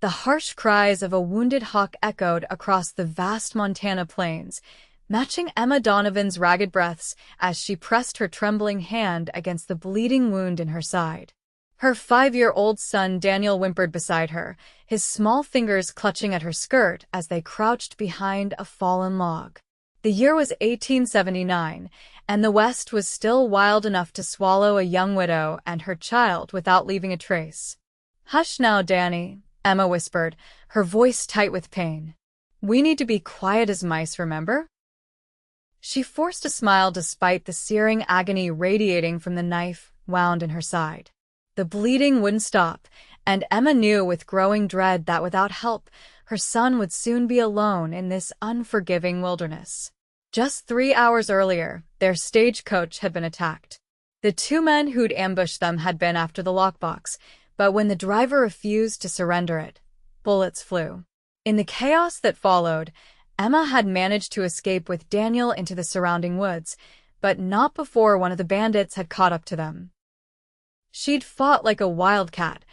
The harsh cries of a wounded hawk echoed across the vast Montana plains, matching Emma Donovan's ragged breaths as she pressed her trembling hand against the bleeding wound in her side. Her 5-year-old son Daniel whimpered beside her, his small fingers clutching at her skirt as they crouched behind a fallen log. The year was 1879, and the West was still wild enough to swallow a young widow and her child without leaving a trace. "Hush now, Danny," Emma whispered, her voice tight with pain. "We need to be quiet as mice, remember?" She forced a smile despite the searing agony radiating from the knife wound in her side. The bleeding wouldn't stop, and Emma knew with growing dread that without help, her son would soon be alone in this unforgiving wilderness. Just 3 hours earlier, their stagecoach had been attacked. The 2 men who'd ambushed them had been after the lockbox, but when the driver refused to surrender it, bullets flew. In the chaos that followed, Emma had managed to escape with Daniel into the surrounding woods, but not before one of the bandits had caught up to them. She'd fought like a wildcat,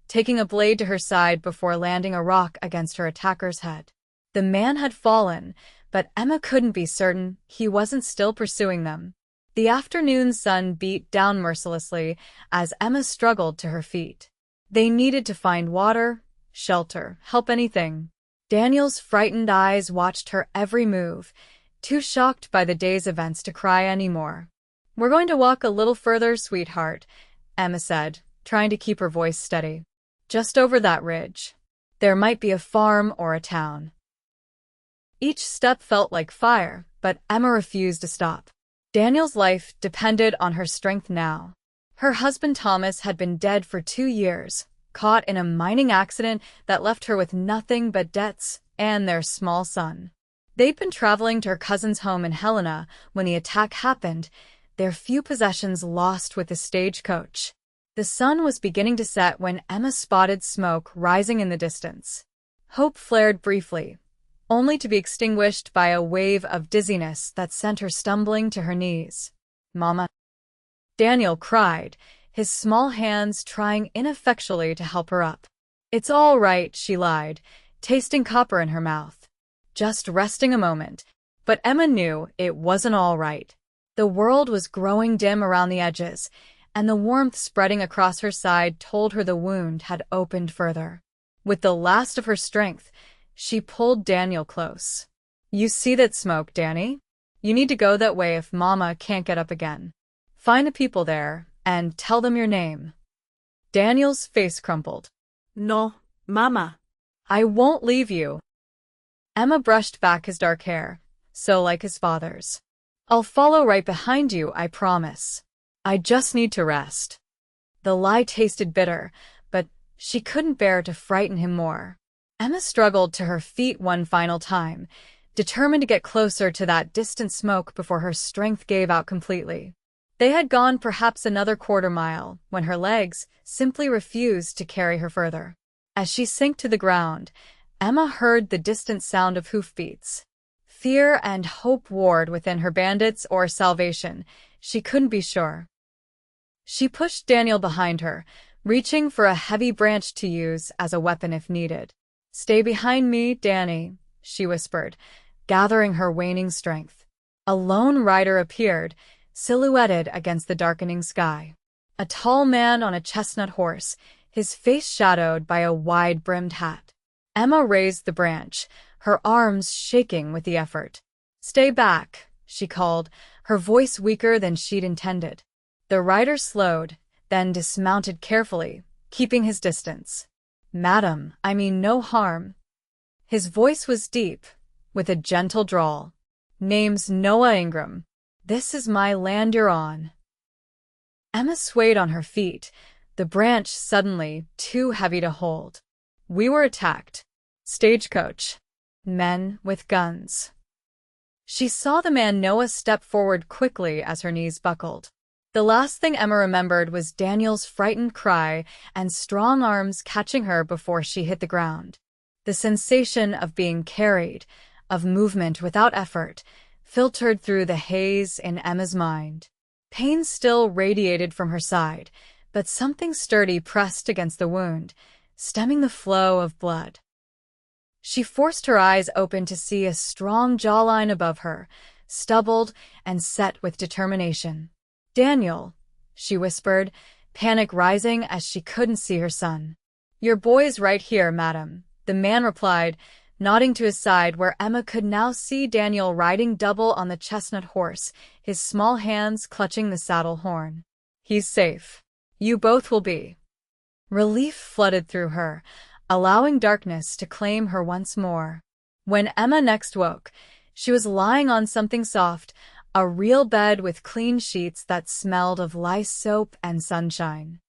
taking a blade to her side before landing a rock against her attacker's head. The man had fallen, but Emma couldn't be certain he wasn't still pursuing them. The afternoon sun beat down mercilessly as Emma struggled to her feet. They needed to find water, shelter, help, anything. Daniel's frightened eyes watched her every move, too shocked by the day's events to cry anymore. "We're going to walk a little further, sweetheart," Emma said, trying to keep her voice steady. "Just over that ridge. There might be a farm or a town." Each step felt like fire, but Emma refused to stop. Daniel's life depended on her strength now. Her husband Thomas had been dead for 2 years, caught in a mining accident that left her with nothing but debts and their small son. They'd been traveling to her cousin's home in Helena when the attack happened, their few possessions lost with the stagecoach. The sun was beginning to set when Emma spotted smoke rising in the distance. Hope flared briefly, only to be extinguished by a wave of dizziness that sent her stumbling to her knees. "Mama!" Daniel cried, his small hands trying ineffectually to help her up. "It's all right," she lied, tasting copper in her mouth. "Just resting a moment." But Emma knew it wasn't all right. The world was growing dim around the edges, and the warmth spreading across her side told her the wound had opened further. With the last of her strength, she pulled Daniel close. "You see that smoke, Danny? You need to go that way if Mama can't get up again. Find the people there and tell them your name." Daniel's face crumpled. "No, Mama. "I won't leave you." Emma brushed back his dark hair, so like his father's. "I'll follow right behind you, I promise. I just need to rest." The lie tasted bitter, but she couldn't bear to frighten him more. Emma struggled to her feet one final time, determined to get closer to that distant smoke before her strength gave out completely. They had gone perhaps another quarter-mile when her legs simply refused to carry her further. As she sank to the ground, Emma heard the distant sound of hoofbeats. Fear and hope warred within her. Bandits or salvation, she couldn't be sure. She pushed Daniel behind her, reaching for a heavy branch to use as a weapon if needed. "Stay behind me, Danny," she whispered, gathering her waning strength. A lone rider appeared, silhouetted against the darkening sky. A tall man on a chestnut horse, his face shadowed by a wide-brimmed hat. Emma raised the branch, her arms shaking with the effort. "Stay back," she called, her voice weaker than she'd intended. The rider slowed, then dismounted carefully, keeping his distance. "Madam, I mean no harm." His voice was deep, with a gentle drawl. "Name's Noah Ingram. This is my land you're on." Emma swayed on her feet, the branch suddenly too heavy to hold. "We were attacked. Stagecoach. Men with guns." She saw the man Noah step forward quickly as her knees buckled. The last thing Emma remembered was Daniel's frightened cry and strong arms catching her before she hit the ground. The sensation of being carried, of movement without effort, filtered through the haze in Emma's mind. Pain still radiated from her side, but something sturdy pressed against the wound, stemming the flow of blood. She forced her eyes open to see a strong jawline above her, stubbled and set with determination. "Daniel," she whispered, panic rising as she couldn't see her son. "Your boy's right here, madam," the man replied, nodding to his side where Emma could now see Daniel riding double on the chestnut horse, his small hands clutching the saddle horn. "He's safe. You both will be." Relief flooded through her, allowing darkness to claim her once more. When Emma next woke, she was lying on something soft, a real bed with clean sheets that smelled of lice soap and sunshine.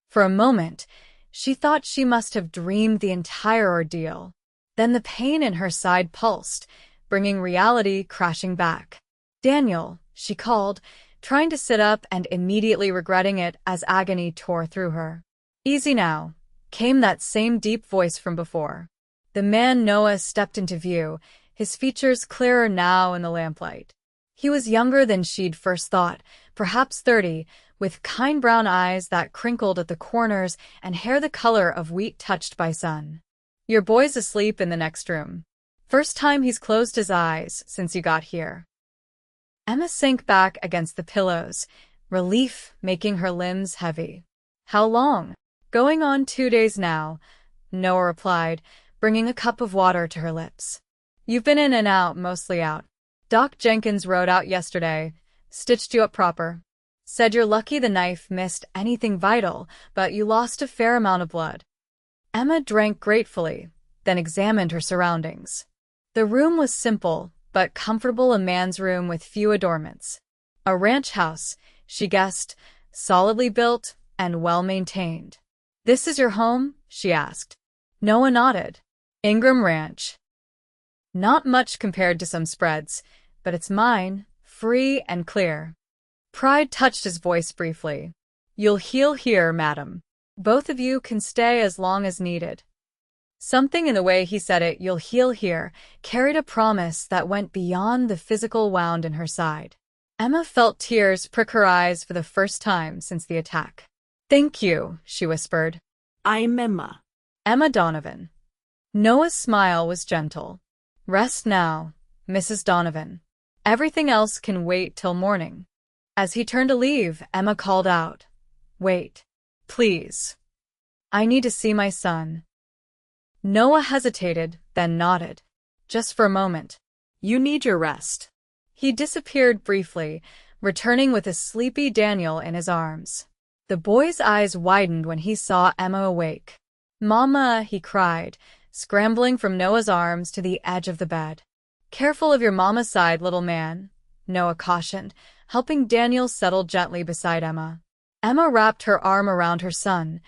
For a moment, she thought she must have dreamed the entire ordeal. Then the pain in her side pulsed, bringing reality crashing back. "Daniel," she called, trying to sit up and immediately regretting it as agony tore through her. "Easy now," came that same deep voice from before. The man Noah stepped into view, his features clearer now in the lamplight. He was younger than she'd first thought, perhaps 30, with kind brown eyes that crinkled at the corners and hair the color of wheat touched by sun. "Your boy's asleep in the next room. First time he's closed his eyes since you got here." Emma sank back against the pillows, relief making her limbs heavy. "How long?" "Going on 2 days now," Noah replied, bringing a cup of water to her lips. "You've been in and out, mostly out. Doc Jenkins rode out yesterday, stitched you up proper. Said you're lucky the knife missed anything vital, but you lost a fair amount of blood." Emma drank gratefully, then examined her surroundings. The room was simple, but comfortable, a man's room with few adornments. A ranch house, she guessed, solidly built and well-maintained. "This is your home?" she asked. Noah nodded. "Ingram Ranch. Not much compared to some spreads, but it's mine, free and clear." Pride touched his voice briefly. "You'll heal here, madam. Both of you can stay as long as needed." Something in the way he said it, "you'll heal here," carried a promise that went beyond the physical wound in her side. Emma felt tears prick her eyes for the first time since the attack. "Thank you," she whispered. I'm Emma. "Emma Donovan." Noah's smile was gentle. "Rest now, Mrs. Donovan. Everything else can wait till morning." As he turned to leave, Emma called out, "Wait, please. I need to see my son." Noah hesitated, then nodded. "Just for a moment. You need your rest." He disappeared briefly, returning with a sleepy Daniel in his arms. The boy's eyes widened when he saw Emma awake. "Mama," he cried, scrambling from Noah's arms to the edge of the bed. "Careful of your mama's side, little man," Noah cautioned, helping Daniel settle gently beside Emma. Emma wrapped her arm around her son,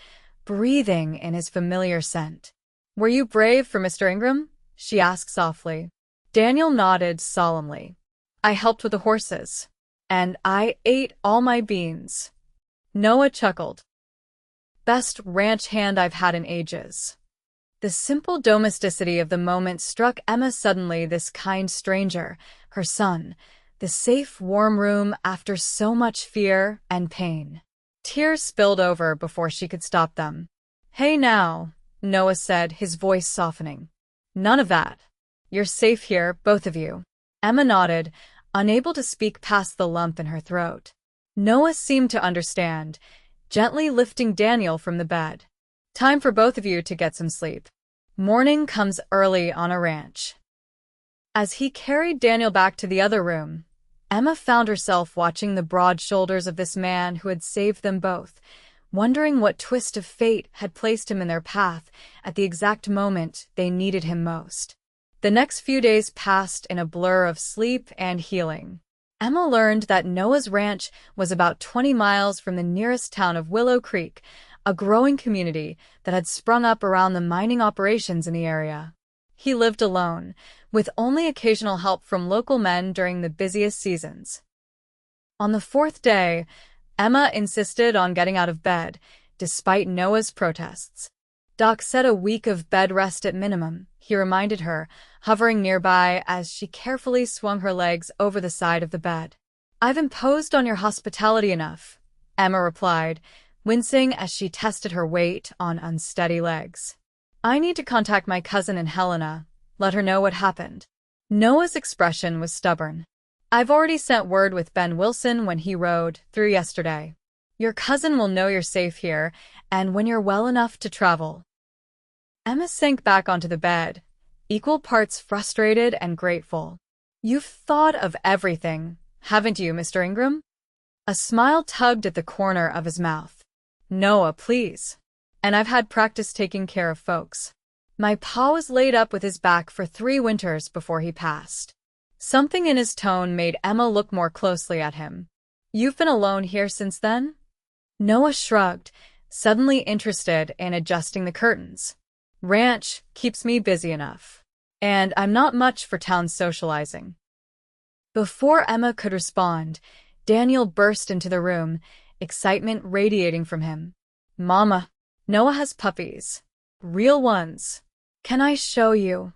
breathing in his familiar scent. "Were you brave for Mr. Ingram?" she asked softly. Daniel nodded solemnly. "I helped with the horses. And I ate all my beans." Noah chuckled. "Best ranch hand I've had in ages." The simple domesticity of the moment struck Emma suddenly, this kind stranger, her son, the safe, warm room after so much fear and pain. Tears spilled over before she could stop them. "Hey now," Noah said, his voice softening. "None of that. You're safe here, both of you." Emma nodded, unable to speak past the lump in her throat. Noah seemed to understand, gently lifting Daniel from the bed. "Time for both of you to get some sleep. Morning comes early on a ranch." As he carried Daniel back to the other room, Emma found herself watching the broad shoulders of this man who had saved them both, wondering what twist of fate had placed him in their path at the exact moment they needed him most. The next few days passed in a blur of sleep and healing. Emma learned that Noah's ranch was about 20 miles from the nearest town of Willow Creek, a growing community that had sprung up around the mining operations in the area. He lived alone, with only occasional help from local men during the busiest seasons. On the 4th day, Emma insisted on getting out of bed, despite Noah's protests. "Doc said a week of bed rest at minimum," he reminded her, hovering nearby as she carefully swung her legs over the side of the bed. "I've imposed on your hospitality enough," Emma replied, wincing as she tested her weight on unsteady legs. I need to contact my cousin and Helena, let her know what happened. Noah's expression was stubborn. I've already sent word with Ben Wilson when he rode through yesterday. Your cousin will know you're safe here, and when you're well enough to travel. Emma sank back onto the bed, equal parts frustrated and grateful. You've thought of everything, haven't you, Mr. Ingram? A smile tugged at the corner of his mouth. Noah, please. And I've had practice taking care of folks. My pa was laid up with his back for 3 winters before he passed. Something in his tone made Emma look more closely at him. You've been alone here since then? Noah shrugged, suddenly interested in adjusting the curtains. Ranch keeps me busy enough. And I'm not much for town socializing. Before Emma could respond, Daniel burst into the room, excitement radiating from him. Mama, Noah has puppies. Real ones. Can I show you?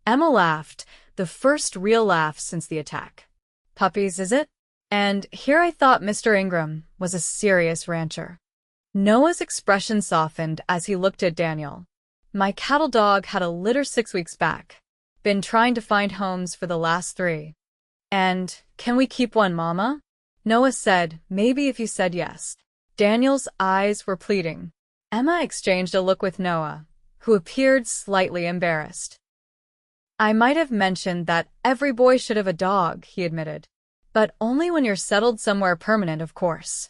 Emma laughed, the first real laugh since the attack. Puppies, is it? And here I thought Mr. Ingram was a serious rancher. Noah's expression softened as he looked at Daniel. My cattle dog had a litter 6 weeks back. Been trying to find homes for the last 3. And, can we keep one, Mama? Noah said, maybe if you said yes. Daniel's eyes were pleading. Emma exchanged a look with Noah, who appeared slightly embarrassed. I might have mentioned that every boy should have a dog, he admitted. But only when you're settled somewhere permanent, of course.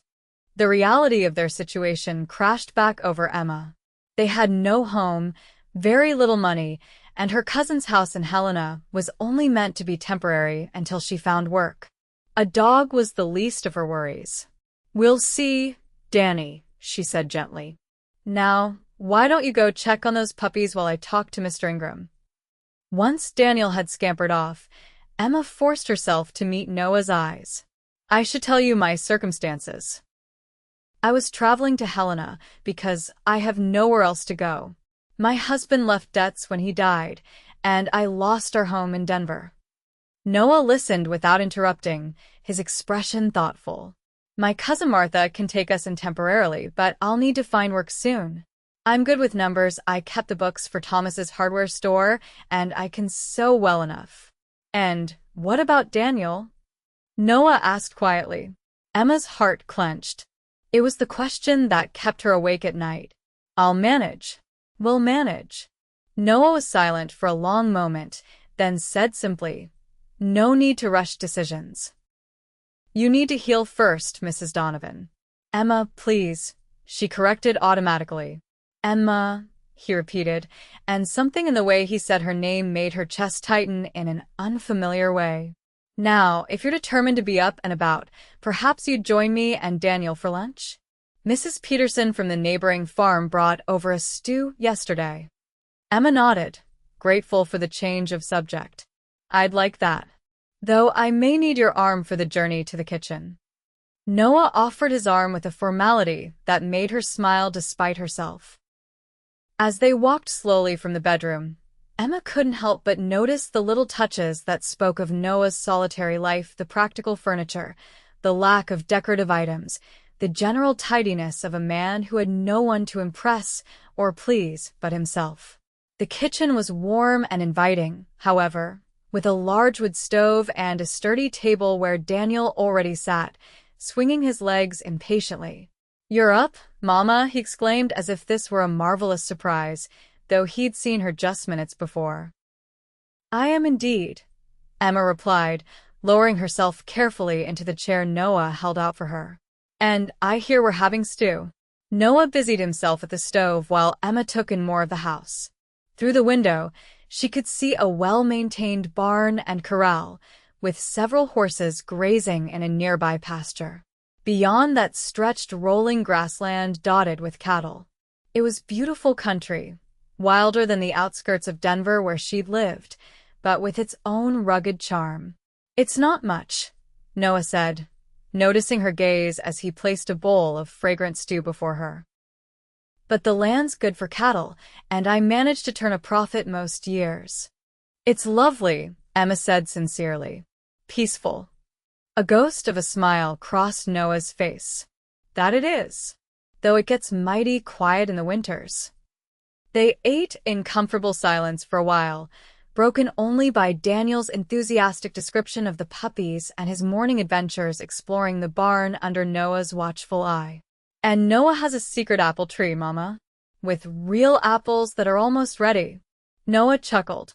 The reality of their situation crashed back over Emma. They had no home, very little money, and her cousin's house in Helena was only meant to be temporary until she found work. A dog was the least of her worries. We'll see, Danny, she said gently. Now, why don't you go check on those puppies while I talk to Mr. Ingram? Once Daniel had scampered off, Emma forced herself to meet Noah's eyes. I should tell you my circumstances. I was traveling to Helena because I have nowhere else to go. My husband left debts when he died, and I lost our home in Denver. Noah listened without interrupting, his expression thoughtful. My cousin Martha can take us in temporarily, but I'll need to find work soon. I'm good with numbers. I kept the books for Thomas's hardware store, and I can sew well enough. And what about Daniel? Noah asked quietly. Emma's heart clenched. It was the question that kept her awake at night. I'll manage. We'll manage. Noah was silent for a long moment, then said simply, no need to rush decisions. You need to heal first, Mrs. Donovan. Emma, please, she corrected automatically. Emma, he repeated, and something in the way he said her name made her chest tighten in an unfamiliar way. Now, if you're determined to be up and about, perhaps you'd join me and Daniel for lunch? Mrs. Peterson from the neighboring farm brought over a stew yesterday. Emma nodded, grateful for the change of subject. I'd like that. Though I may need your arm for the journey to the kitchen. Noah offered his arm with a formality that made her smile despite herself. As they walked slowly from the bedroom, Emma couldn't help but notice the little touches that spoke of Noah's solitary life, the practical furniture, the lack of decorative items, the general tidiness of a man who had no one to impress or please but himself. The kitchen was warm and inviting, however, with a large wood stove and a sturdy table where Daniel already sat, swinging his legs impatiently. You're up, Mama, he exclaimed as if this were a marvelous surprise, though he'd seen her just minutes before. I am indeed, Emma replied, lowering herself carefully into the chair Noah held out for her. And I hear we're having stew. Noah busied himself at the stove while Emma took in more of the house. Through the window, she could see a well-maintained barn and corral, with several horses grazing in a nearby pasture. Beyond that stretched rolling grassland dotted with cattle. It was beautiful country, wilder than the outskirts of Denver where she'd lived, but with its own rugged charm. It's not much, Noah said, noticing her gaze as he placed a bowl of fragrant stew before her. But the land's good for cattle, and I manage to turn a profit most years. It's lovely, Emma said sincerely. Peaceful. A ghost of a smile crossed Noah's face. That it is. though it gets mighty quiet in the winters. They ate in comfortable silence for a while, broken only by Daniel's enthusiastic description of the puppies and his morning adventures exploring the barn under Noah's watchful eye. And Noah has a secret apple tree, Mama, with real apples that are almost ready. Noah chuckled.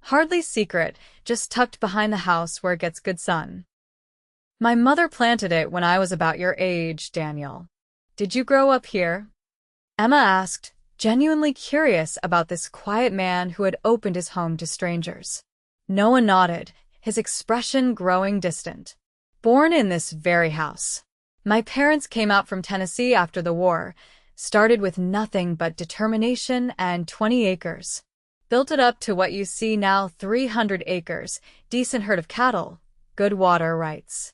Hardly secret, just tucked behind the house where it gets good sun. My mother planted it when I was about your age, Daniel. Did you grow up here? Emma asked, genuinely curious about this quiet man who had opened his home to strangers. Noah nodded, his expression growing distant. Born in this very house. My parents came out from Tennessee after the war, started with nothing but determination and 20 acres. Built it up to what you see now, 300 acres, decent herd of cattle, good water rights.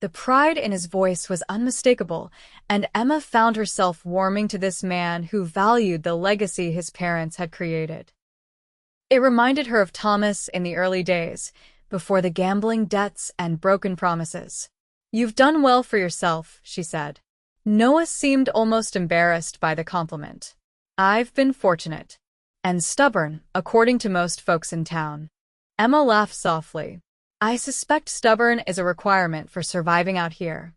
The pride in his voice was unmistakable, and Emma found herself warming to this man who valued the legacy his parents had created. It reminded her of Thomas in the early days, before the gambling debts and broken promises. You've done well for yourself, she said. Noah seemed almost embarrassed by the compliment. I've been fortunate. And stubborn, according to most folks in town. Emma laughed softly. I suspect stubborn is a requirement for surviving out here.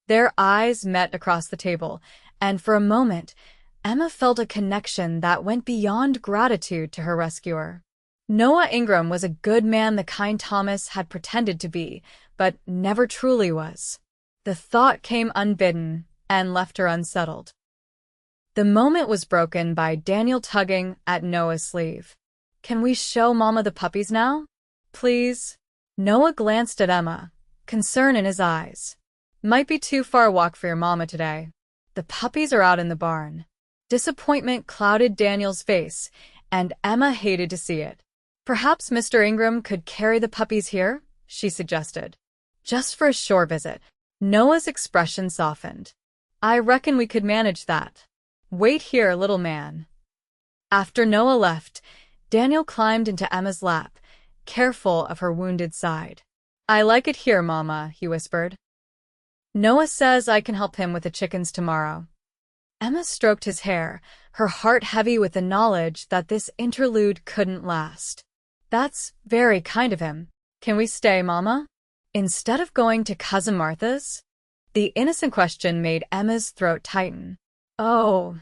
Their eyes met across the table, and for a moment, Emma felt a connection that went beyond gratitude to her rescuer. Noah Ingram was a good man, the kind Thomas had pretended to be, but never truly was. The thought came unbidden and left her unsettled. The moment was broken by Daniel tugging at Noah's sleeve. Can we show Mama the puppies now? Please? Noah glanced at Emma, concern in his eyes. Might be too far a walk for your mama today. The puppies are out in the barn. Disappointment clouded Daniel's face, and Emma hated to see it. Perhaps Mr. Ingram could carry the puppies here, she suggested. Just for a shore visit. Noah's expression softened. I reckon we could manage that. Wait here, little man. After Noah left, Daniel climbed into Emma's lap, careful of her wounded side. I like it here, Mama, he whispered. Noah says I can help him with the chickens tomorrow. Emma stroked his hair, her heart heavy with the knowledge that this interlude couldn't last. That's very kind of him. Can we stay, Mama? Instead of going to Cousin Martha's? The innocent question made Emma's throat tighten. Oh,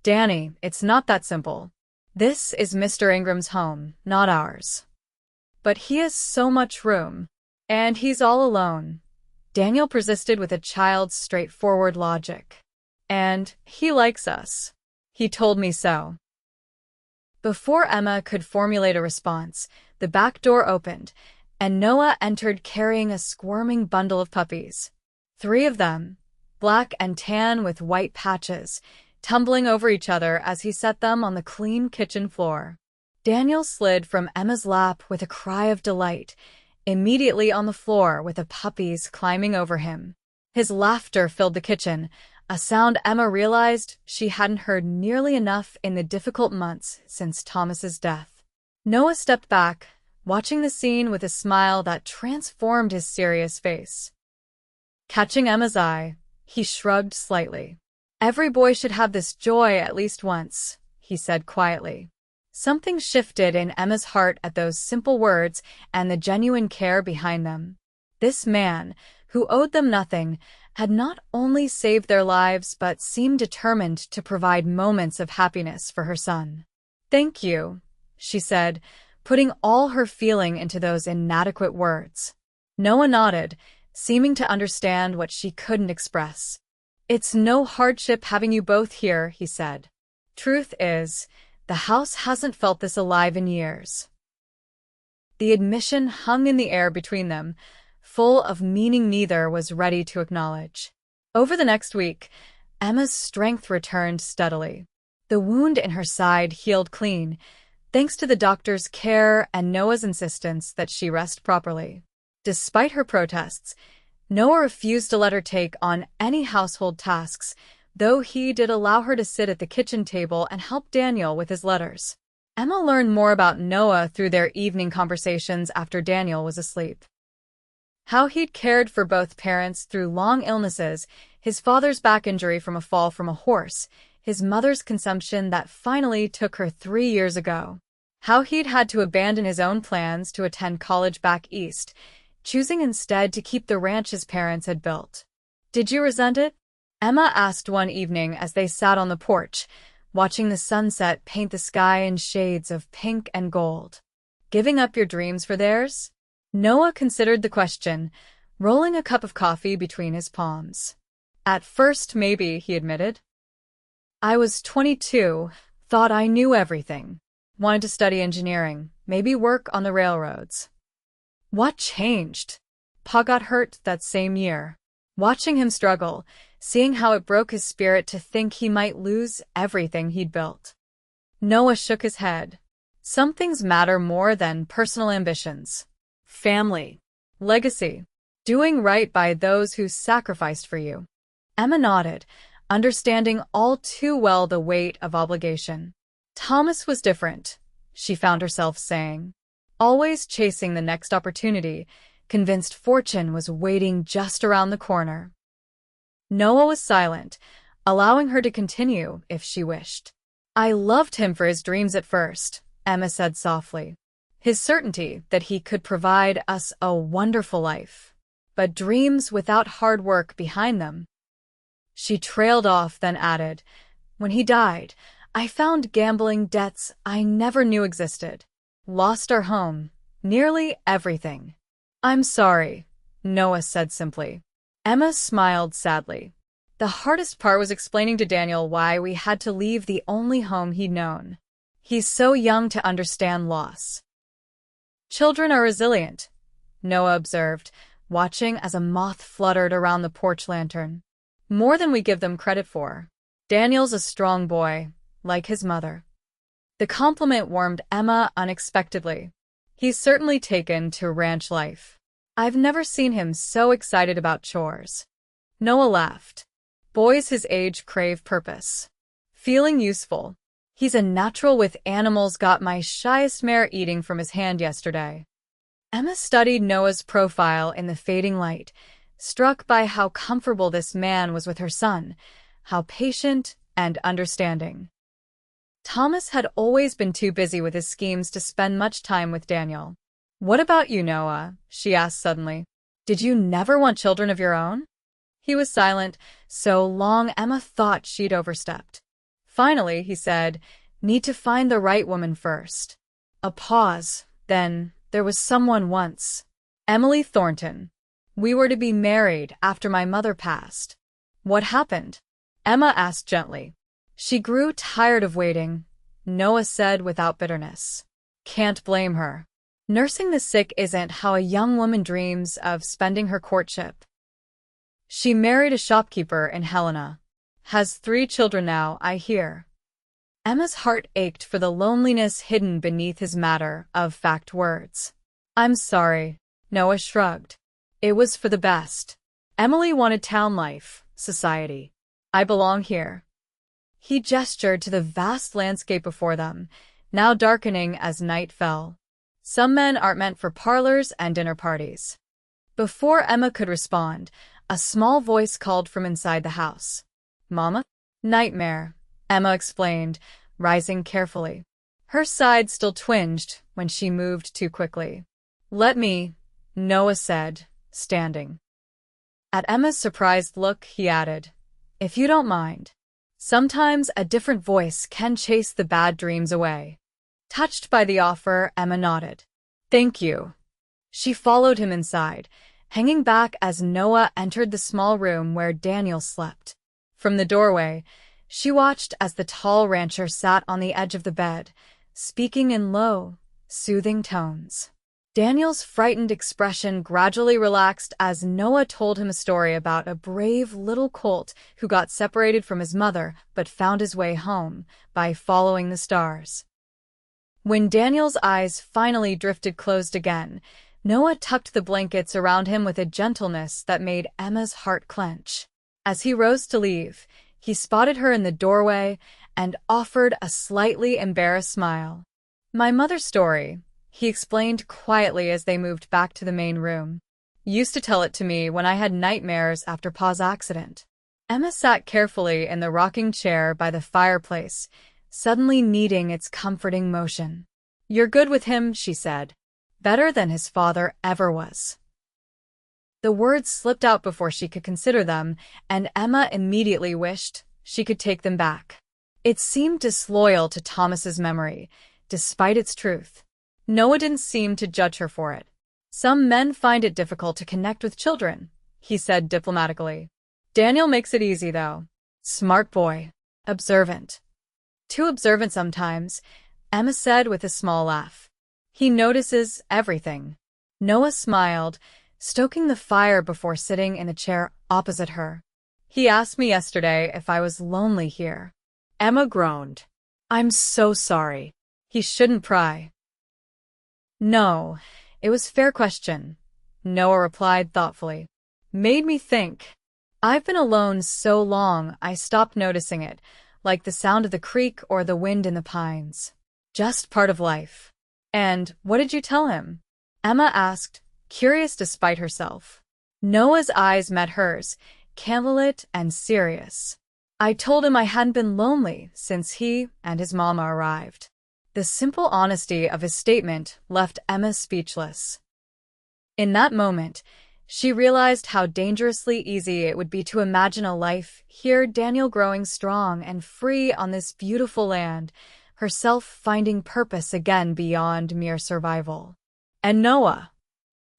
Danny, it's not that simple. This is Mr. Ingram's home, not ours. But he has so much room. And he's all alone. Daniel persisted with a child's straightforward logic. And he likes us. He told me so. Before Emma could formulate a response, the back door opened, and Noah entered carrying a squirming bundle of puppies. 3 of them, black and tan with white patches, tumbling over each other as he set them on the clean kitchen floor. Daniel slid from Emma's lap with a cry of delight, immediately on the floor with the puppies climbing over him. His laughter filled the kitchen, a sound Emma realized she hadn't heard nearly enough in the difficult months since Thomas's death. Noah stepped back, watching the scene with a smile that transformed his serious face. Catching Emma's eye, he shrugged slightly. Every boy should have this joy at least once, he said quietly. Something shifted in Emma's heart at those simple words and the genuine care behind them. This man, who owed them nothing, had not only saved their lives but seemed determined to provide moments of happiness for her son. Thank you, she said, putting all her feeling into those inadequate words. Noah nodded, seeming to understand what she couldn't express. It's no hardship having you both here, he said. Truth is, the house hasn't felt this alive in years. The admission hung in the air between them, full of meaning neither was ready to acknowledge. Over the next week, Emma's strength returned steadily. The wound in her side healed clean, thanks to the doctor's care and Noah's insistence that she rest properly. Despite her protests, Noah refused to let her take on any household tasks, though he did allow her to sit at the kitchen table and help Daniel with his letters. Emma learned more about Noah through their evening conversations after Daniel was asleep. How he'd cared for both parents through long illnesses, his father's back injury from a fall from a horse, his mother's consumption that finally took her 3 years ago. How he'd had to abandon his own plans to attend college back east, choosing instead to keep the ranch his parents had built. "Did you resent it?" Emma asked one evening as they sat on the porch, watching the sunset paint the sky in shades of pink and gold. "Giving up your dreams for theirs?" Noah considered the question, rolling a cup of coffee between his palms. "At first, maybe," he admitted. "I was 22, thought I knew everything. Wanted to study engineering, maybe work on the railroads." What changed? Pa got hurt that same year. Watching him struggle, seeing how it broke his spirit to think he might lose everything he'd built. Noah shook his head. Some things matter more than personal ambitions. Family. Legacy. Doing right by those who sacrificed for you. Emma nodded, understanding all too well the weight of obligation. Thomas was different, she found herself saying. Always chasing the next opportunity, convinced fortune was waiting just around the corner. Noah was silent, allowing her to continue if she wished. "I loved him for his dreams at first," Emma said softly. "His certainty that he could provide us a wonderful life. But dreams without hard work behind them." She trailed off, then added, "When he died, I found gambling debts I never knew existed. Lost our home, nearly everything." "I'm sorry," Noah said simply. Emma smiled sadly. The hardest part was explaining to Daniel why we had to leave the only home he'd known. He's so young to understand loss. "Children are resilient," Noah observed, watching as a moth fluttered around the porch lantern. "More than we give them credit for. Daniel's a strong boy, like his mother." The compliment warmed Emma unexpectedly. "He's certainly taken to ranch life. I've never seen him so excited about chores." Noah laughed. "Boys his age crave purpose. Feeling useful. He's a natural with animals, got my shyest mare eating from his hand yesterday." Emma studied Noah's profile in the fading light, struck by how comfortable this man was with her son, how patient and understanding. Thomas had always been too busy with his schemes to spend much time with Daniel. "What about you, Noah?" she asked suddenly. "Did you never want children of your own?" He was silent, so long Emma thought she'd overstepped. Finally, he said, "Need to find the right woman first." A pause, then, "There was someone once. Emily Thornton. We were to be married after my mother passed." "What happened?" Emma asked gently. "She grew tired of waiting," Noah said without bitterness. "Can't blame her. Nursing the sick isn't how a young woman dreams of spending her courtship." "She married a shopkeeper in Helena. Has 3 children now, I hear." Emma's heart ached for the loneliness hidden beneath his matter-of-fact words. "I'm sorry," Noah shrugged. "It was for the best. Emily wanted town life, society. I belong here." He gestured to the vast landscape before them, now darkening as night fell. "Some men aren't meant for parlors and dinner parties." Before Emma could respond, a small voice called from inside the house. "Mama?" "Nightmare," Emma explained, rising carefully. Her side still twinged when she moved too quickly. "Let me," Noah said, standing. At Emma's surprised look, he added, "If you don't mind." Sometimes a different voice can chase the bad dreams away. Touched by the offer, Emma nodded. "Thank you." She followed him inside, hanging back as Noah entered the small room where Daniel slept. From the doorway, she watched as the tall rancher sat on the edge of the bed, speaking in low, soothing tones. Daniel's frightened expression gradually relaxed as Noah told him a story about a brave little colt who got separated from his mother but found his way home by following the stars. When Daniel's eyes finally drifted closed again, Noah tucked the blankets around him with a gentleness that made Emma's heart clench. As he rose to leave, he spotted her in the doorway and offered a slightly embarrassed smile. "My mother's story," he explained quietly as they moved back to the main room. "Used to tell it to me when I had nightmares after Pa's accident. Emma sat carefully in the rocking chair by the fireplace, suddenly needing its comforting motion. "You're good with him," she said. "Better than his father ever was." The words slipped out before she could consider them, and Emma immediately wished she could take them back. It seemed disloyal to Thomas's memory, despite its truth. Noah didn't seem to judge her for it. "Some men find it difficult to connect with children," he said diplomatically. "Daniel makes it easy, though. Smart boy. Observant." "Too observant sometimes," Emma said with a small laugh. "He notices everything." Noah smiled, stoking the fire before sitting in the chair opposite her. "He asked me yesterday if I was lonely here." Emma groaned. "I'm so sorry." "He shouldn't pry." "No, it was a fair question," Noah replied thoughtfully. "Made me think. I've been alone so long I stopped noticing it, like the sound of the creek or the wind in the pines. Just part of life." "And what did you tell him?" Emma asked, curious despite herself. Noah's eyes met hers, candlelit and serious. "I told him I hadn't been lonely since he and his mama arrived." The simple honesty of his statement left Emma speechless. In that moment, she realized how dangerously easy it would be to imagine a life here, Daniel growing strong and free on this beautiful land, herself finding purpose again beyond mere survival. And Noah.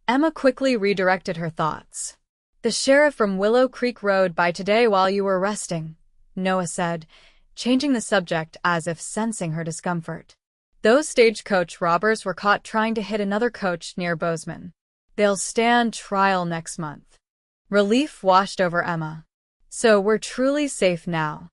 Emma quickly redirected her thoughts. "The sheriff from Willow Creek rode by today while you were resting," Noah said, changing the subject as if sensing her discomfort. "Those stagecoach robbers were caught trying to hit another coach near Bozeman. They'll stand trial next month." Relief washed over Emma. "So we're truly safe now."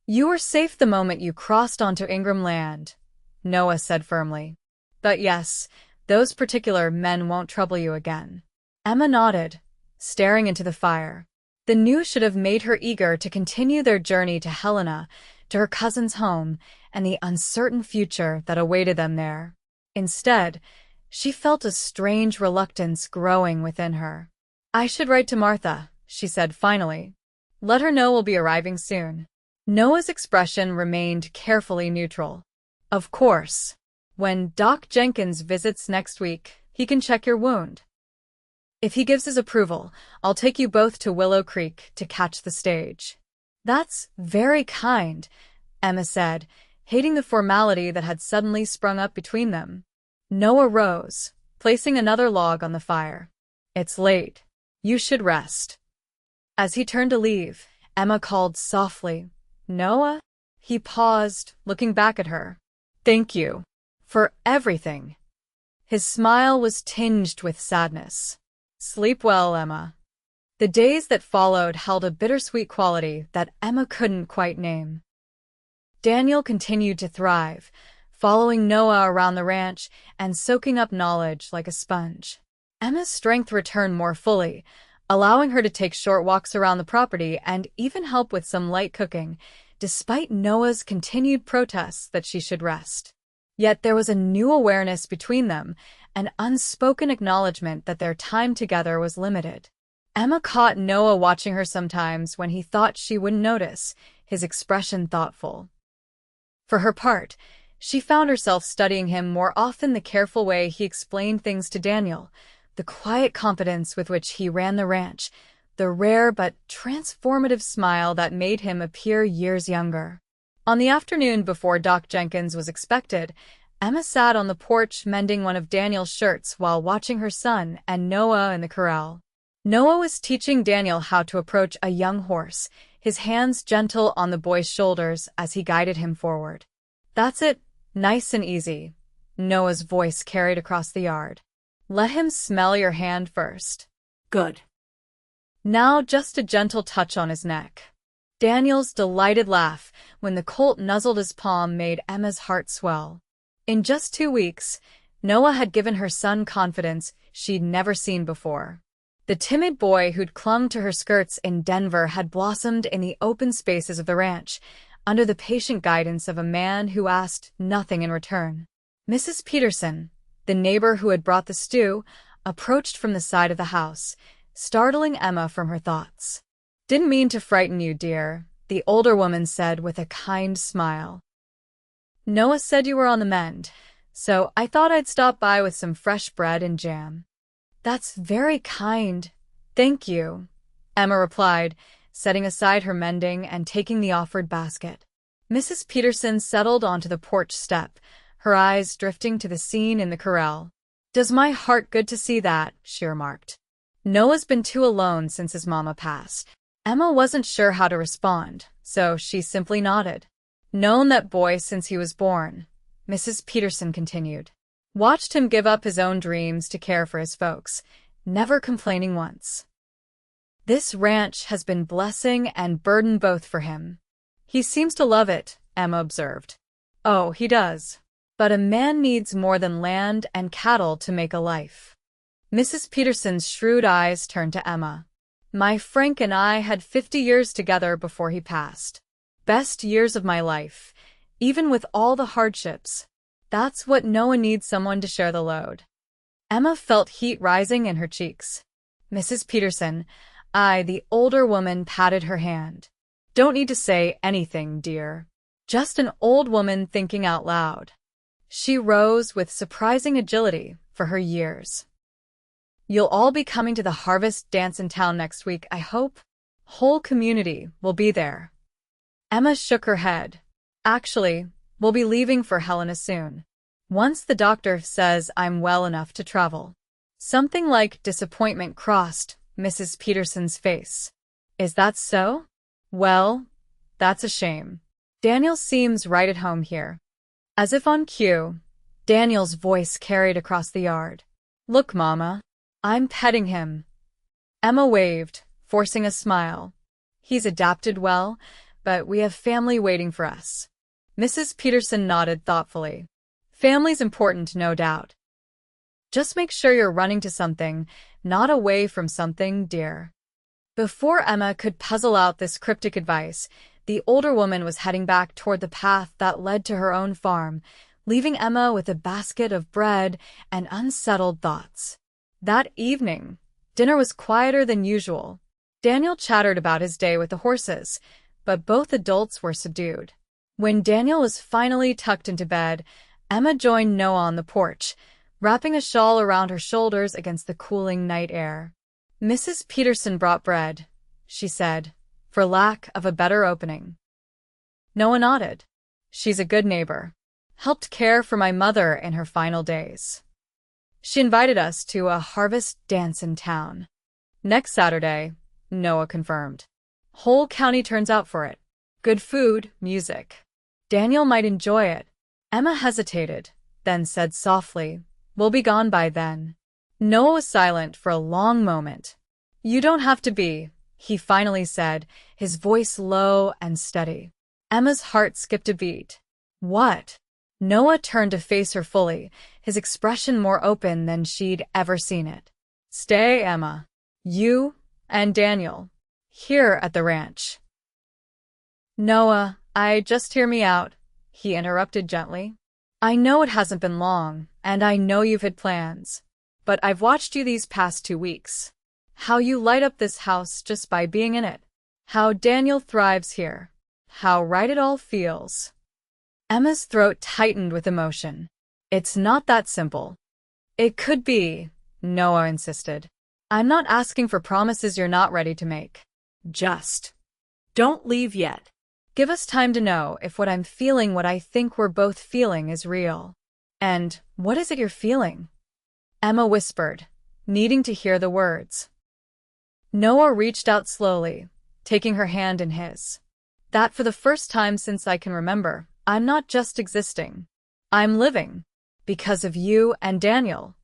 "You were safe the moment you crossed onto Ingram land," Noah said firmly. "But yes, those particular men won't trouble you again." Emma nodded, staring into the fire. The news should have made her eager to continue their journey to Helena, to her cousin's home, and the uncertain future that awaited them there. Instead, she felt a strange reluctance growing within her. "I should write to Martha," she said finally. "Let her know we'll be arriving soon." Noah's expression remained carefully neutral. "Of course. When Doc Jenkins visits next week, he can check your wound. If he gives his approval, I'll take you both to Willow Creek to catch the stage." "That's very kind," Emma said, hating the formality that had suddenly sprung up between them. Noah rose, placing another log on the fire. "It's late. You should rest." As he turned to leave, Emma called softly, "Noah?" He paused, looking back at her. "Thank you. For everything." His smile was tinged with sadness. "Sleep well, Emma." The days that followed held a bittersweet quality that Emma couldn't quite name. Daniel continued to thrive, following Noah around the ranch and soaking up knowledge like a sponge. Emma's strength returned more fully, allowing her to take short walks around the property and even help with some light cooking, despite Noah's continued protests that she should rest. Yet there was a new awareness between them, an unspoken acknowledgement that their time together was limited. Emma caught Noah watching her sometimes when he thought she wouldn't notice, his expression thoughtful. For her part, she found herself studying him more often, the careful way he explained things to Daniel, the quiet confidence with which he ran the ranch, the rare but transformative smile that made him appear years younger. On the afternoon before Doc Jenkins was expected, Emma sat on the porch mending one of Daniel's shirts while watching her son and Noah in the corral. Noah was teaching Daniel how to approach a young horse, his hands gentle on the boy's shoulders as he guided him forward. "That's it, nice and easy," Noah's voice carried across the yard. "Let him smell your hand first." "Good." Now just a gentle touch on his neck. Daniel's delighted laugh when the colt nuzzled his palm made Emma's heart swell. In just 2 weeks, Noah had given her son confidence she'd never seen before. The timid boy who'd clung to her skirts in Denver had blossomed in the open spaces of the ranch, under the patient guidance of a man who asked nothing in return. Mrs. Peterson, the neighbor who had brought the stew, approached from the side of the house, startling Emma from her thoughts. Didn't mean to frighten you, dear, the older woman said with a kind smile. Noah said you were on the mend, so I thought I'd stop by with some fresh bread and jam. That's very kind. Thank you, Emma replied, setting aside her mending and taking the offered basket. Mrs. Peterson settled onto the porch step, her eyes drifting to the scene in the corral. Does my heart good to see that, she remarked. Noah's been too alone since his mama passed. Emma wasn't sure how to respond, so she simply nodded. Known that boy since he was born, Mrs. Peterson continued. Watched him give up his own dreams to care for his folks, never complaining once. This ranch has been blessing and burden both for him. He seems to love it, Emma observed. Oh, he does. But a man needs more than land and cattle to make a life. Mrs. Peterson's shrewd eyes turned to Emma. My Frank and I had 50 years together before he passed. Best years of my life, even with all the hardships. That's what Noah needs, someone to share the load. Emma felt heat rising in her cheeks. Mrs. Peterson, the older woman, patted her hand. Don't need to say anything, dear. Just an old woman thinking out loud. She rose with surprising agility for her years. You'll all be coming to the harvest dance in town next week, I hope. Whole community will be there. Emma shook her head. Actually, we'll be leaving for Helena soon. Once the doctor says I'm well enough to travel. Something like disappointment crossed Mrs. Peterson's face. Is that so? Well, that's a shame. Daniel seems right at home here. As if on cue, Daniel's voice carried across the yard. Look, Mama. I'm petting him. Emma waved, forcing a smile. He's adapted well, but we have family waiting for us. Mrs. Peterson nodded thoughtfully. Family's important, no doubt. Just make sure you're running to something, not away from something, dear. Before Emma could puzzle out this cryptic advice, the older woman was heading back toward the path that led to her own farm, leaving Emma with a basket of bread and unsettled thoughts. That evening, dinner was quieter than usual. Daniel chattered about his day with the horses, but both adults were subdued. When Daniel was finally tucked into bed, Emma joined Noah on the porch, wrapping a shawl around her shoulders against the cooling night air. Mrs. Peterson brought bread, she said, for lack of a better opening. Noah nodded. She's a good neighbor. Helped care for my mother in her final days. She invited us to a harvest dance in town. Next Saturday, Noah confirmed. Whole county turns out for it. Good food, music. Daniel might enjoy it. Emma hesitated, then said softly, We'll be gone by then. Noah was silent for a long moment. You don't have to be, he finally said, his voice low and steady. Emma's heart skipped a beat. What? Noah turned to face her fully, his expression more open than she'd ever seen it. Stay, Emma. You and Daniel. Here at the ranch. Noah, just hear me out, he interrupted gently. I know it hasn't been long, and I know you've had plans. But I've watched you these past 2 weeks. How you light up this house just by being in it. How Daniel thrives here. How right it all feels. Emma's throat tightened with emotion. It's not that simple. It could be, Noah insisted. I'm not asking for promises you're not ready to make. Just Don't leave yet. give us time to know if what I'm feeling, what I think we're both feeling, is real. And what is it you're feeling? Emma whispered, needing to hear the words. Noah reached out slowly, taking her hand in his. That for the first time since I can remember, I'm not just existing. I'm living. Because of you and Daniel.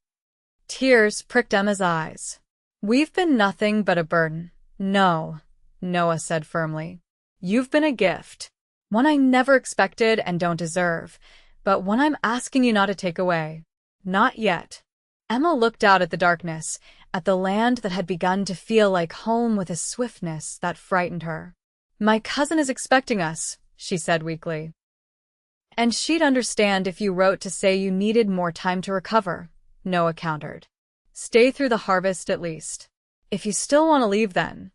Tears pricked Emma's eyes. We've been nothing but a burden. No, Noah said firmly. You've been a gift. One I never expected and don't deserve, but one I'm asking you not to take away. Not yet. Emma looked out at the darkness, at the land that had begun to feel like home with a swiftness that frightened her. My cousin is expecting us, she said weakly. And she'd understand if you wrote to say you needed more time to recover, Noah countered. Stay through the harvest at least. If you still want to leave then.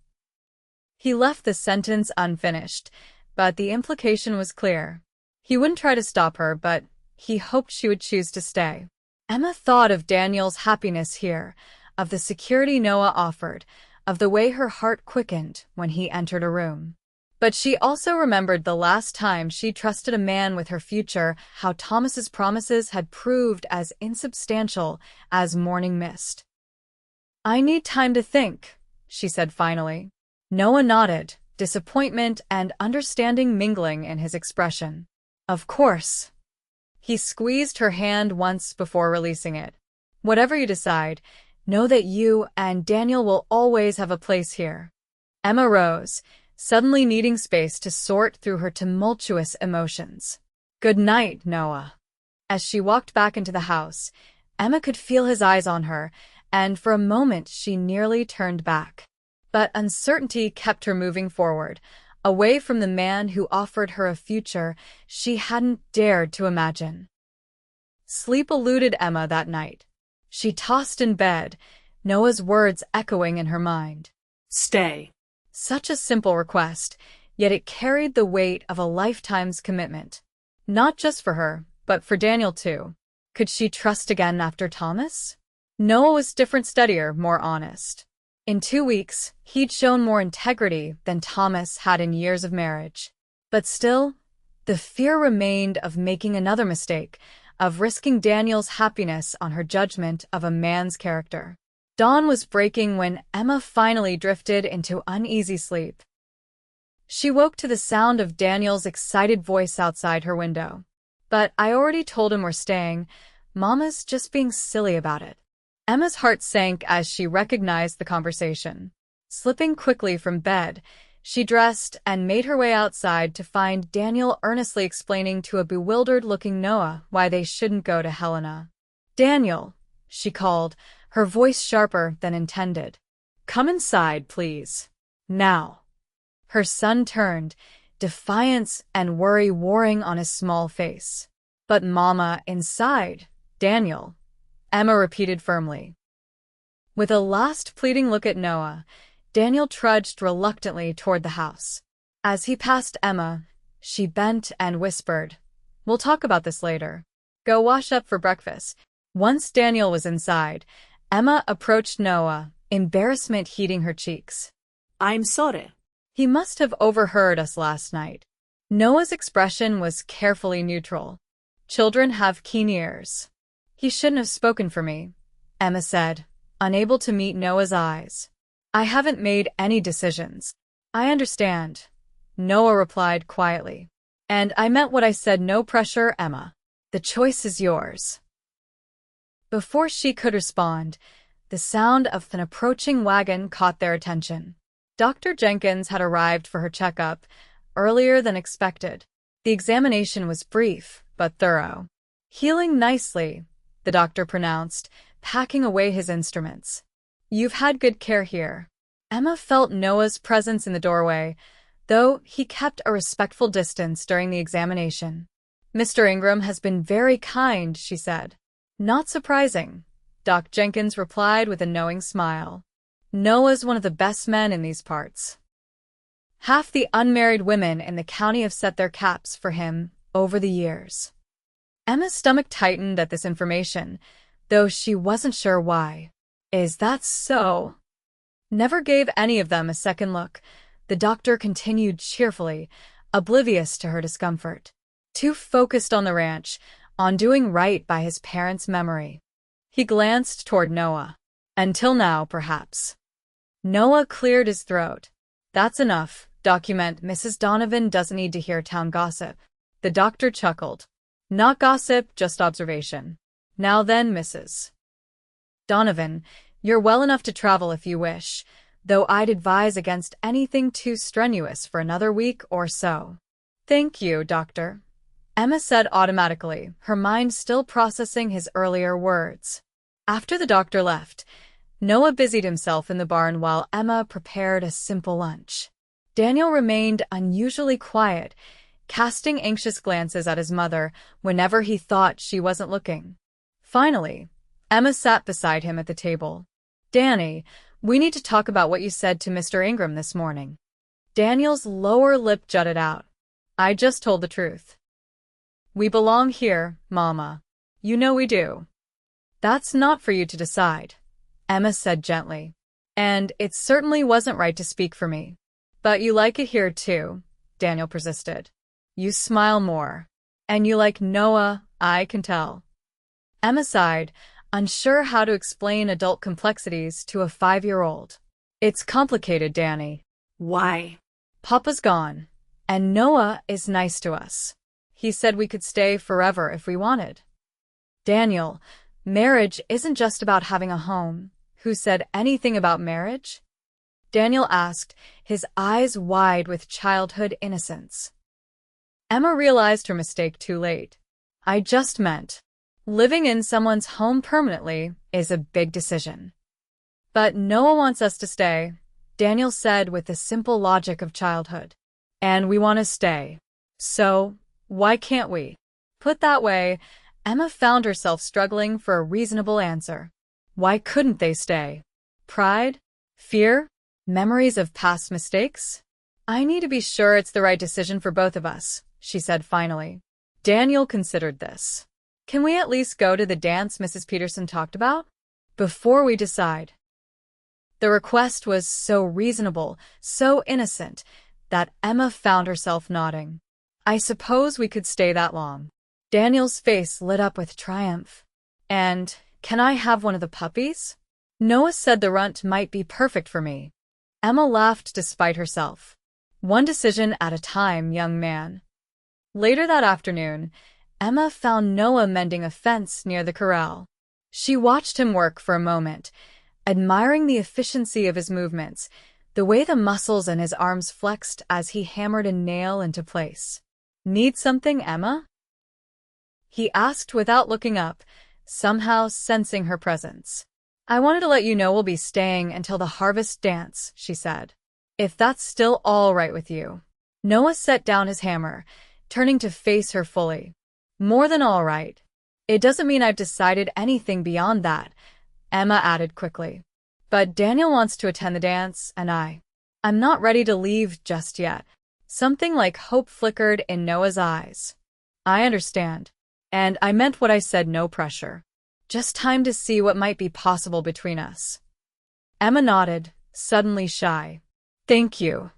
He left the sentence unfinished, but the implication was clear. He wouldn't try to stop her, but he hoped she would choose to stay. Emma thought of Daniel's happiness here, of the security Noah offered, of the way her heart quickened when he entered a room. But she also remembered the last time she trusted a man with her future, how Thomas's promises had proved as insubstantial as morning mist. "I need time to think," she said finally. Noah nodded, disappointment and understanding mingling in his expression. "Of course." He squeezed her hand once before releasing it. "Whatever you decide, know that you and Daniel will always have a place here." Emma rose, suddenly needing space to sort through her tumultuous emotions. "Good night, Noah." As she walked back into the house, Emma could feel his eyes on her, and for a moment she nearly turned back. But uncertainty kept her moving forward, away from the man who offered her a future she hadn't dared to imagine. Sleep eluded Emma that night. She tossed in bed, Noah's words echoing in her mind. "Stay." Such a simple request, yet it carried the weight of a lifetime's commitment. Not just for her, but for Daniel too. Could she trust again after Thomas? Noah was different, steadier, more honest. In 2 weeks, he'd shown more integrity than Thomas had in years of marriage. But still, the fear remained of making another mistake, of risking Daniel's happiness on her judgment of a man's character. Dawn was breaking when Emma finally drifted into uneasy sleep. She woke to the sound of Daniel's excited voice outside her window. "But I already told him we're staying. Mama's just being silly about it." Emma's heart sank as she recognized the conversation. Slipping quickly from bed, she dressed and made her way outside to find Daniel earnestly explaining to a bewildered-looking Noah why they shouldn't go to Helena. "Daniel," she called, her voice sharper than intended. "Come inside, please. Now." Her son turned, defiance and worry warring on his small face. "But Mama, inside, Daniel," Emma repeated firmly. With a last pleading look at Noah, Daniel trudged reluctantly toward the house. As he passed Emma, she bent and whispered, "We'll talk about this later. Go wash up for breakfast." Once Daniel was inside, Emma approached Noah, embarrassment heating her cheeks. "I'm sorry." "He must have overheard us last night." Noah's expression was carefully neutral. "Children have keen ears." "He shouldn't have spoken for me," Emma said, unable to meet Noah's eyes. "I haven't made any decisions." "I understand," Noah replied quietly. "And I meant what I said, no pressure, Emma. The choice is yours." Before she could respond, the sound of an approaching wagon caught their attention. Dr. Jenkins had arrived for her checkup, earlier than expected. The examination was brief, but thorough. "Healing nicely," the doctor pronounced, packing away his instruments. "You've had good care here." Emma felt Noah's presence in the doorway, though he kept a respectful distance during the examination. "Mr. Ingram has been very kind," she said. "Not surprising," Doc Jenkins replied with a knowing smile. "Noah's one of the best men in these parts. Half the unmarried women in the county have set their caps for him over the years." Emma's stomach tightened at this information, though she wasn't sure why. "Is that so?" Never gave any of them a second look, the doctor continued cheerfully, oblivious to her discomfort. Too focused on the ranch, on doing right by his parents' memory. He glanced toward Noah. "Until now, perhaps." Noah cleared his throat. "That's enough. Document. Mrs. Donovan doesn't need to hear town gossip." The doctor chuckled. "Not gossip, just observation. Now then, Mrs. Donovan, you're well enough to travel if you wish, though I'd advise against anything too strenuous for another week or so." "Thank you, doctor," Emma said automatically, her mind still processing his earlier words. After the doctor left, Noah busied himself in the barn while Emma prepared a simple lunch. Daniel remained unusually quiet, casting anxious glances at his mother whenever he thought she wasn't looking. Finally, Emma sat beside him at the table. "Danny, we need to talk about what you said to Mr. Ingram this morning." Daniel's lower lip jutted out. I just told the truth. We belong here, Mama. You know we do. That's not for you to decide, Emma said gently. And it certainly wasn't right to speak for me. But you like it here too, Daniel persisted. You smile more. And you like Noah, I can tell. Emma sighed, unsure how to explain adult complexities to a 5-year-old. It's complicated, Danny. Why? Papa's gone, and Noah is nice to us. He said we could stay forever if we wanted. Daniel, marriage isn't just about having a home. Who said anything about marriage? Daniel asked, his eyes wide with childhood innocence. Emma realized her mistake too late. I just meant, living in someone's home permanently is a big decision. But Noah wants us to stay, Daniel said with the simple logic of childhood. And we want to stay. So, why can't we? Put that way, Emma found herself struggling for a reasonable answer. Why couldn't they stay? Pride? Fear? Memories of past mistakes? I need to be sure it's the right decision for both of us, she said finally. Daniel considered this. Can we at least go to the dance Mrs. Peterson talked about? Before we decide. The request was so reasonable, so innocent, that Emma found herself nodding. I suppose we could stay that long. Daniel's face lit up with triumph. And, can I have one of the puppies? Noah said the runt might be perfect for me. Emma laughed despite herself. One decision at a time, young man. Later that afternoon, Emma found Noah mending a fence near the corral. She watched him work for a moment, admiring the efficiency of his movements, the way the muscles in his arms flexed as he hammered a nail into place. Need something, Emma? He asked without looking up, somehow sensing her presence. I wanted to let you know we'll be staying until the harvest dance, she said. If that's still all right with you. Noah set down his hammer, turning to face her fully. More than all right. It doesn't mean I've decided anything beyond that, Emma added quickly. But Daniel wants to attend the dance, and I'm not ready to leave just yet. Something like hope flickered in Noah's eyes. I understand. And I meant what I said, no pressure. Just time to see what might be possible between us. Emma nodded, suddenly shy. Thank you.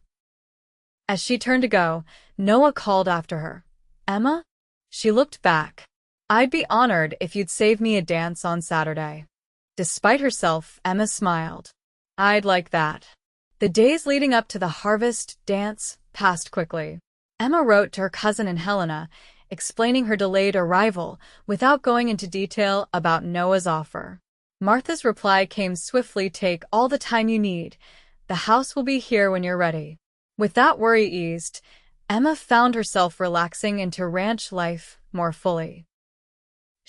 As she turned to go, Noah called after her. Emma? She looked back. I'd be honored if you'd save me a dance on Saturday. Despite herself, Emma smiled. I'd like that. The days leading up to the harvest dance passed quickly. Emma wrote to her cousin and Helena, explaining her delayed arrival without going into detail about Noah's offer. Martha's reply came swiftly. Take all the time you need. The house will be here when you're ready. With that worry eased, Emma found herself relaxing into ranch life more fully.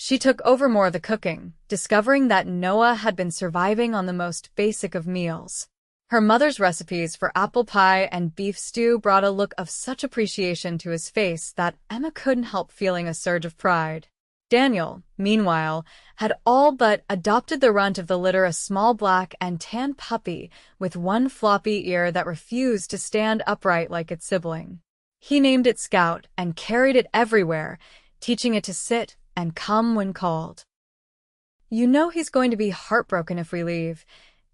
She took over more of the cooking, discovering that Noah had been surviving on the most basic of meals. Her mother's recipes for apple pie and beef stew brought a look of such appreciation to his face that Emma couldn't help feeling a surge of pride. Daniel, meanwhile, had all but adopted the runt of the litter, a small black and tan puppy with one floppy ear that refused to stand upright like its sibling. He named it Scout and carried it everywhere, teaching it to sit and come when called. You know he's going to be heartbroken if we leave,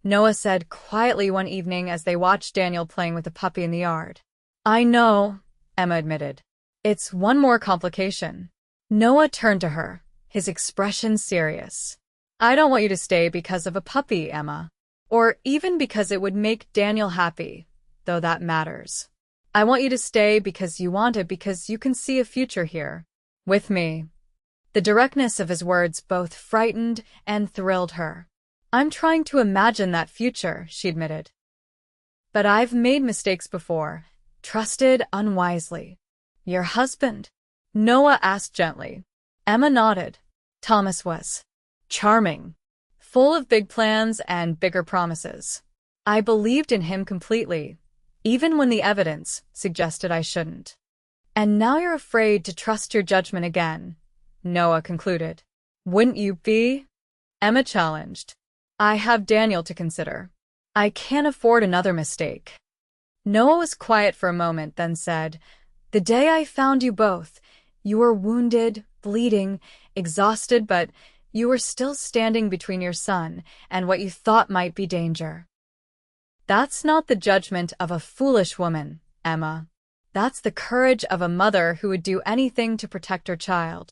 Noah said quietly one evening as they watched Daniel playing with the puppy in the yard. I know, Emma admitted. It's one more complication. Noah turned to her, his expression serious. I don't want you to stay because of a puppy, Emma. Or even because it would make Daniel happy, though that matters. I want you to stay because you want it, because you can see a future here. With me. The directness of his words both frightened and thrilled her. I'm trying to imagine that future, she admitted. But I've made mistakes before, trusted unwisely. Your husband? Noah asked gently. Emma nodded. Thomas was charming, full of big plans and bigger promises. I believed in him completely, even when the evidence suggested I shouldn't. And now you're afraid to trust your judgment again, Noah concluded. Wouldn't you be? Emma challenged. I have Daniel to consider. I can't afford another mistake. Noah was quiet for a moment, then said, "The day I found you both, you were wounded, bleeding, exhausted, but you were still standing between your son and what you thought might be danger. That's not the judgment of a foolish woman, Emma. That's the courage of a mother who would do anything to protect her child."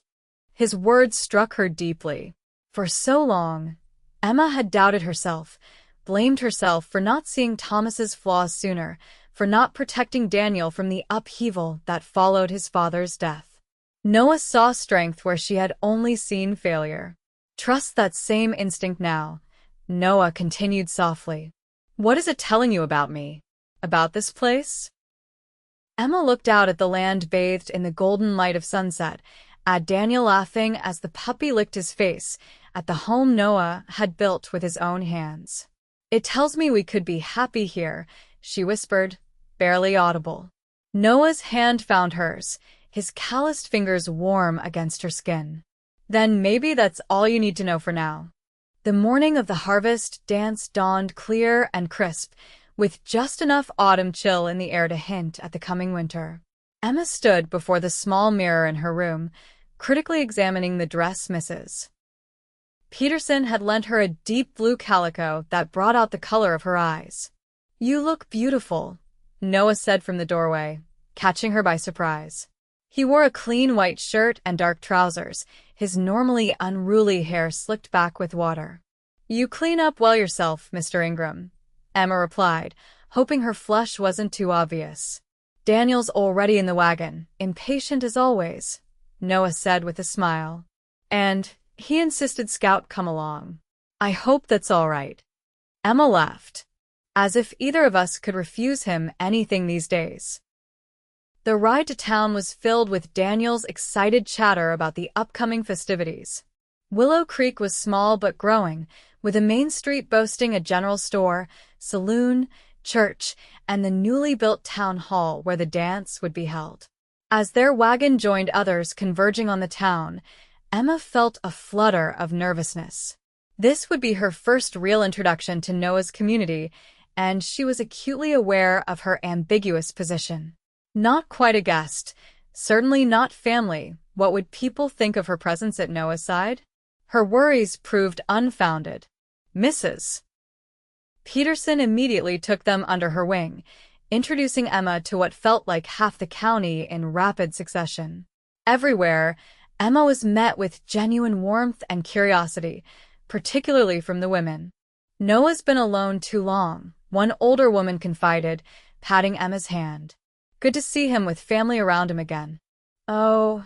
His words struck her deeply. For so long, Emma had doubted herself, blamed herself for not seeing Thomas's flaws sooner, for not protecting Daniel from the upheaval that followed his father's death. Noah saw strength where she had only seen failure. "Trust that same instinct now," Noah continued softly. "What is it telling you about me? About this place?" Emma looked out at the land bathed in the golden light of sunset, at Daniel laughing as the puppy licked his face, at the home Noah had built with his own hands. "It tells me we could be happy here," she whispered, barely audible. Noah's hand found hers, his calloused fingers warm against her skin. "Then maybe that's all you need to know for now." The morning of the harvest dance dawned clear and crisp, with just enough autumn chill in the air to hint at the coming winter. Emma stood before the small mirror in her room, critically examining the dress Mrs. Peterson had lent her a deep blue calico that brought out the color of her eyes. "You look beautiful," Noah said from the doorway, catching her by surprise. He wore a clean white shirt and dark trousers, his normally unruly hair slicked back with water. "You clean up well yourself, Mr. Ingram," Emma replied, hoping her flush wasn't too obvious. "Daniel's already in the wagon, impatient as always," Noah said with a smile. "And he insisted Scout come along. I hope that's all right." Emma laughed. As if either of us could refuse him anything these days. The ride to town was filled with Daniel's excited chatter about the upcoming festivities. Willow Creek was small but growing, with a main street boasting a general store, saloon, church, and the newly built town hall where the dance would be held. As their wagon joined others converging on the town, Emma felt a flutter of nervousness. This would be her first real introduction to Noah's community, and she was acutely aware of her ambiguous position. Not quite a guest, certainly not family. What would people think of her presence at Noah's side? Her worries proved unfounded. Mrs. Peterson immediately took them under her wing, introducing Emma to what felt like half the county in rapid succession. Everywhere, Emma was met with genuine warmth and curiosity, particularly from the women. "Noah's been alone too long," one older woman confided, patting Emma's hand. "Good to see him with family around him again." "Oh,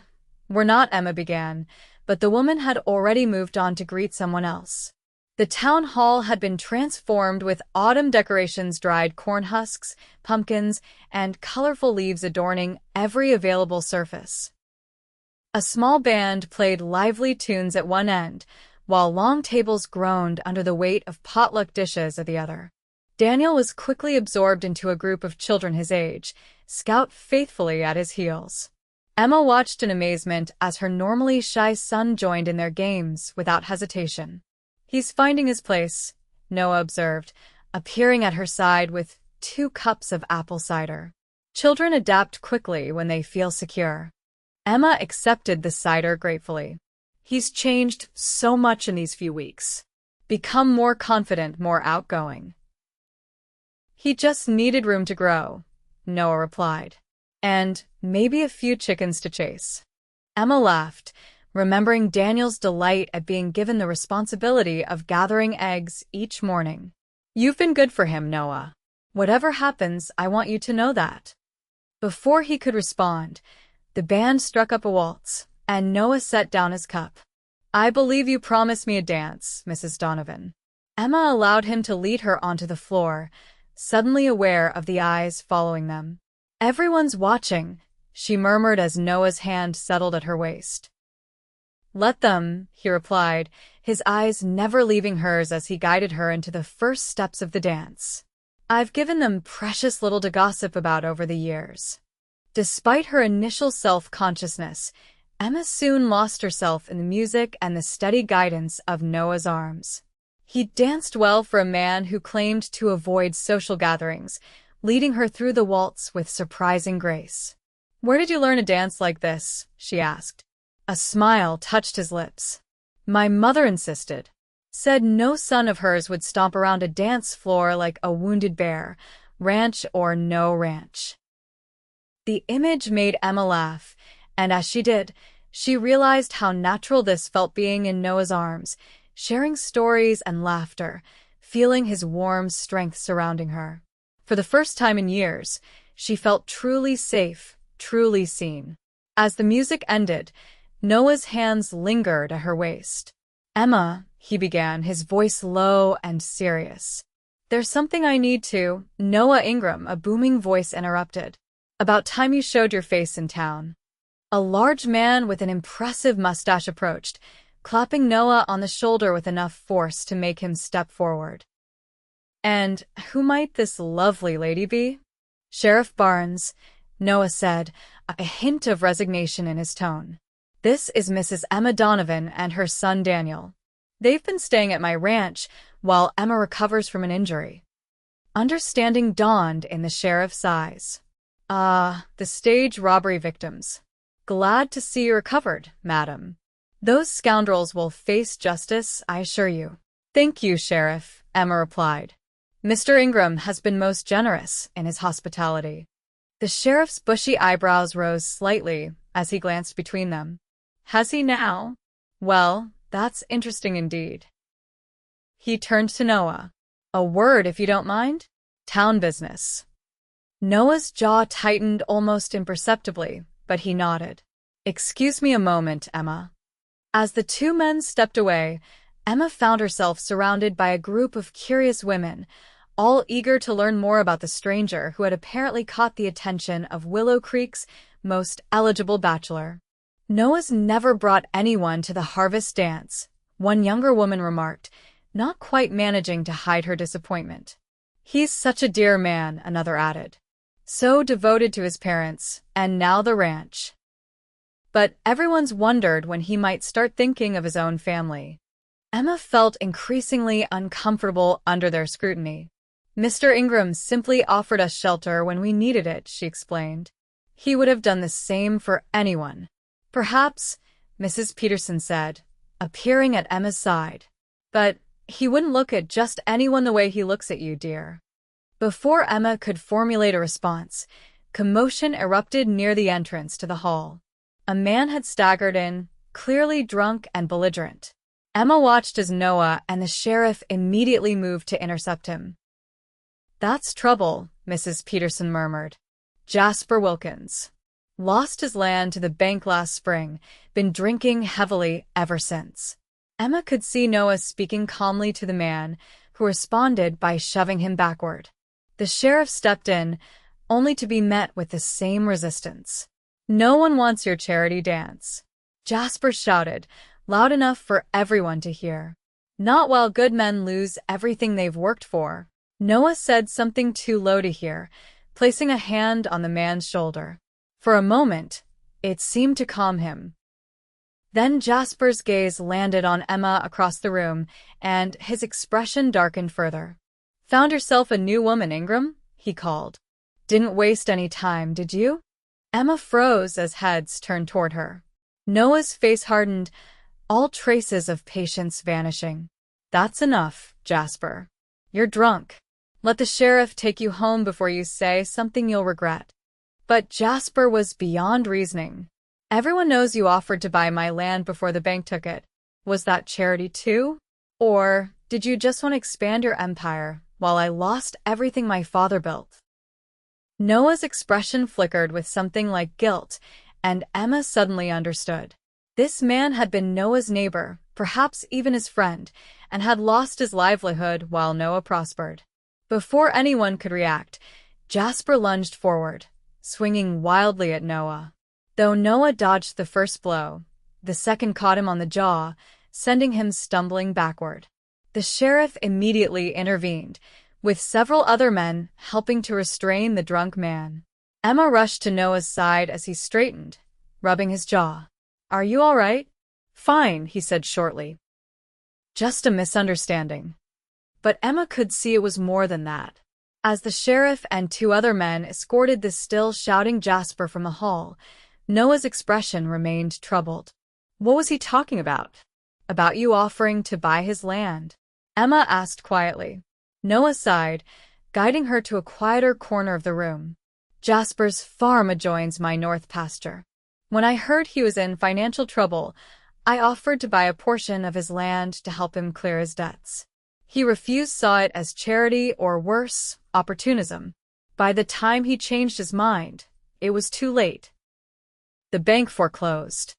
we're not," Emma began, but the woman had already moved on to greet someone else. The town hall had been transformed with autumn decorations, dried corn husks, pumpkins, and colorful leaves adorning every available surface. A small band played lively tunes at one end, while long tables groaned under the weight of potluck dishes at the other. Daniel was quickly absorbed into a group of children his age, Scout faithfully at his heels. Emma watched in amazement as her normally shy son joined in their games without hesitation. "He's finding his place," Noah observed, appearing at her side with 2 cups of apple cider. Children adapt quickly when they feel secure. Emma accepted the cider gratefully. "He's changed so much in these few weeks. Become more confident, more outgoing." "He just needed room to grow," Noah replied. "And maybe a few chickens to chase." Emma laughed, remembering Daniel's delight at being given the responsibility of gathering eggs each morning. "You've been good for him, Noah. Whatever happens, I want you to know that." Before he could respond, the band struck up a waltz, and Noah set down his cup. "I believe you promised me a dance, Mrs. Donovan." Emma allowed him to lead her onto the floor, suddenly aware of the eyes following them. "Everyone's watching," she murmured as Noah's hand settled at her waist. "Let them," he replied, his eyes never leaving hers as he guided her into the first steps of the dance. "I've given them precious little to gossip about over the years." Despite her initial self-consciousness, Emma soon lost herself in the music and the steady guidance of Noah's arms. He danced well for a man who claimed to avoid social gatherings, leading her through the waltz with surprising grace. "Where did you learn a dance like this?" she asked. A smile touched his lips. "My mother insisted. Said no son of hers would stomp around a dance floor like a wounded bear, ranch or no ranch." The image made Emma laugh, and as she did, she realized how natural this felt being in Noah's arms, sharing stories and laughter, feeling his warm strength surrounding her. For the first time in years, she felt truly safe, truly seen. As the music ended, Noah's hands lingered at her waist. "Emma," he began, his voice low and serious. "There's something I need to—" Noah Ingram, a booming voice interrupted. "About time you showed your face in town." A large man with an impressive mustache approached, clapping Noah on the shoulder with enough force to make him step forward. "And who might this lovely lady be?" "Sheriff Barnes," Noah said, a hint of resignation in his tone. "This is Mrs. Emma Donovan and her son Daniel. They've been staying at my ranch while Emma recovers from an injury." Understanding dawned in the sheriff's eyes. "Ah, the stage robbery victims. Glad to see you recovered, madam. Those scoundrels will face justice, I assure you." "Thank you, Sheriff," Emma replied. "Mr. Ingram has been most generous in his hospitality." The sheriff's bushy eyebrows rose slightly as he glanced between them. "Has he now? Well, that's interesting indeed." He turned to Noah. "A word, if you don't mind? Town business." Noah's jaw tightened almost imperceptibly, but he nodded. "Excuse me a moment, Emma." As the two men stepped away, Emma found herself surrounded by a group of curious women, all eager to learn more about the stranger who had apparently caught the attention of Willow Creek's most eligible bachelor. "Noah's never brought anyone to the harvest dance," one younger woman remarked, not quite managing to hide her disappointment. "He's such a dear man," another added. "So devoted to his parents, and now the ranch." But everyone's wondered when he might start thinking of his own family. Emma felt increasingly uncomfortable under their scrutiny. "Mr. Ingram simply offered us shelter when we needed it," she explained. "He would have done the same for anyone." "Perhaps," Mrs. Peterson said, appearing at Emma's side. "But he wouldn't look at just anyone the way he looks at you, dear." Before Emma could formulate a response, commotion erupted near the entrance to the hall. A man had staggered in, clearly drunk and belligerent. Emma watched as Noah and the sheriff immediately moved to intercept him. "That's trouble," Mrs. Peterson murmured. "Jasper Wilkins. Lost his land to the bank last spring, been drinking heavily ever since." Emma could see Noah speaking calmly to the man, who responded by shoving him backward. The sheriff stepped in, only to be met with the same resistance. "No one wants your charity dance," Jasper shouted, loud enough for everyone to hear. "Not while good men lose everything they've worked for." Noah said something too low to hear, placing a hand on the man's shoulder. For a moment, it seemed to calm him. Then Jasper's gaze landed on Emma across the room, and his expression darkened further. "Found yourself a new woman, Ingram?" he called. "Didn't waste any time, did you?" Emma froze as heads turned toward her. Noah's face hardened, all traces of patience vanishing. "That's enough, Jasper. You're drunk. Let the sheriff take you home before you say something you'll regret." But Jasper was beyond reasoning. "Everyone knows you offered to buy my land before the bank took it. Was that charity too? Or did you just want to expand your empire while I lost everything my father built?" Noah's expression flickered with something like guilt, and Emma suddenly understood. This man had been Noah's neighbor, perhaps even his friend, and had lost his livelihood while Noah prospered. Before anyone could react, Jasper lunged forward, swinging wildly at Noah. Though Noah dodged the first blow, the second caught him on the jaw, sending him stumbling backward. The sheriff immediately intervened, with several other men helping to restrain the drunk man. Emma rushed to Noah's side as he straightened, rubbing his jaw. "Are you all right?" "Fine," he said shortly. "Just a misunderstanding." But Emma could see it was more than that. As the sheriff and two other men escorted the still shouting Jasper from the hall, Noah's expression remained troubled. What was he talking about? About you offering to buy his land? Emma asked quietly. Noah sighed, guiding her to a quieter corner of the room. Jasper's farm adjoins my north pasture. When I heard he was in financial trouble, I offered to buy a portion of his land to help him clear his debts. He refused, saw it as charity or worse, opportunism. By the time he changed his mind, it was too late. The bank foreclosed.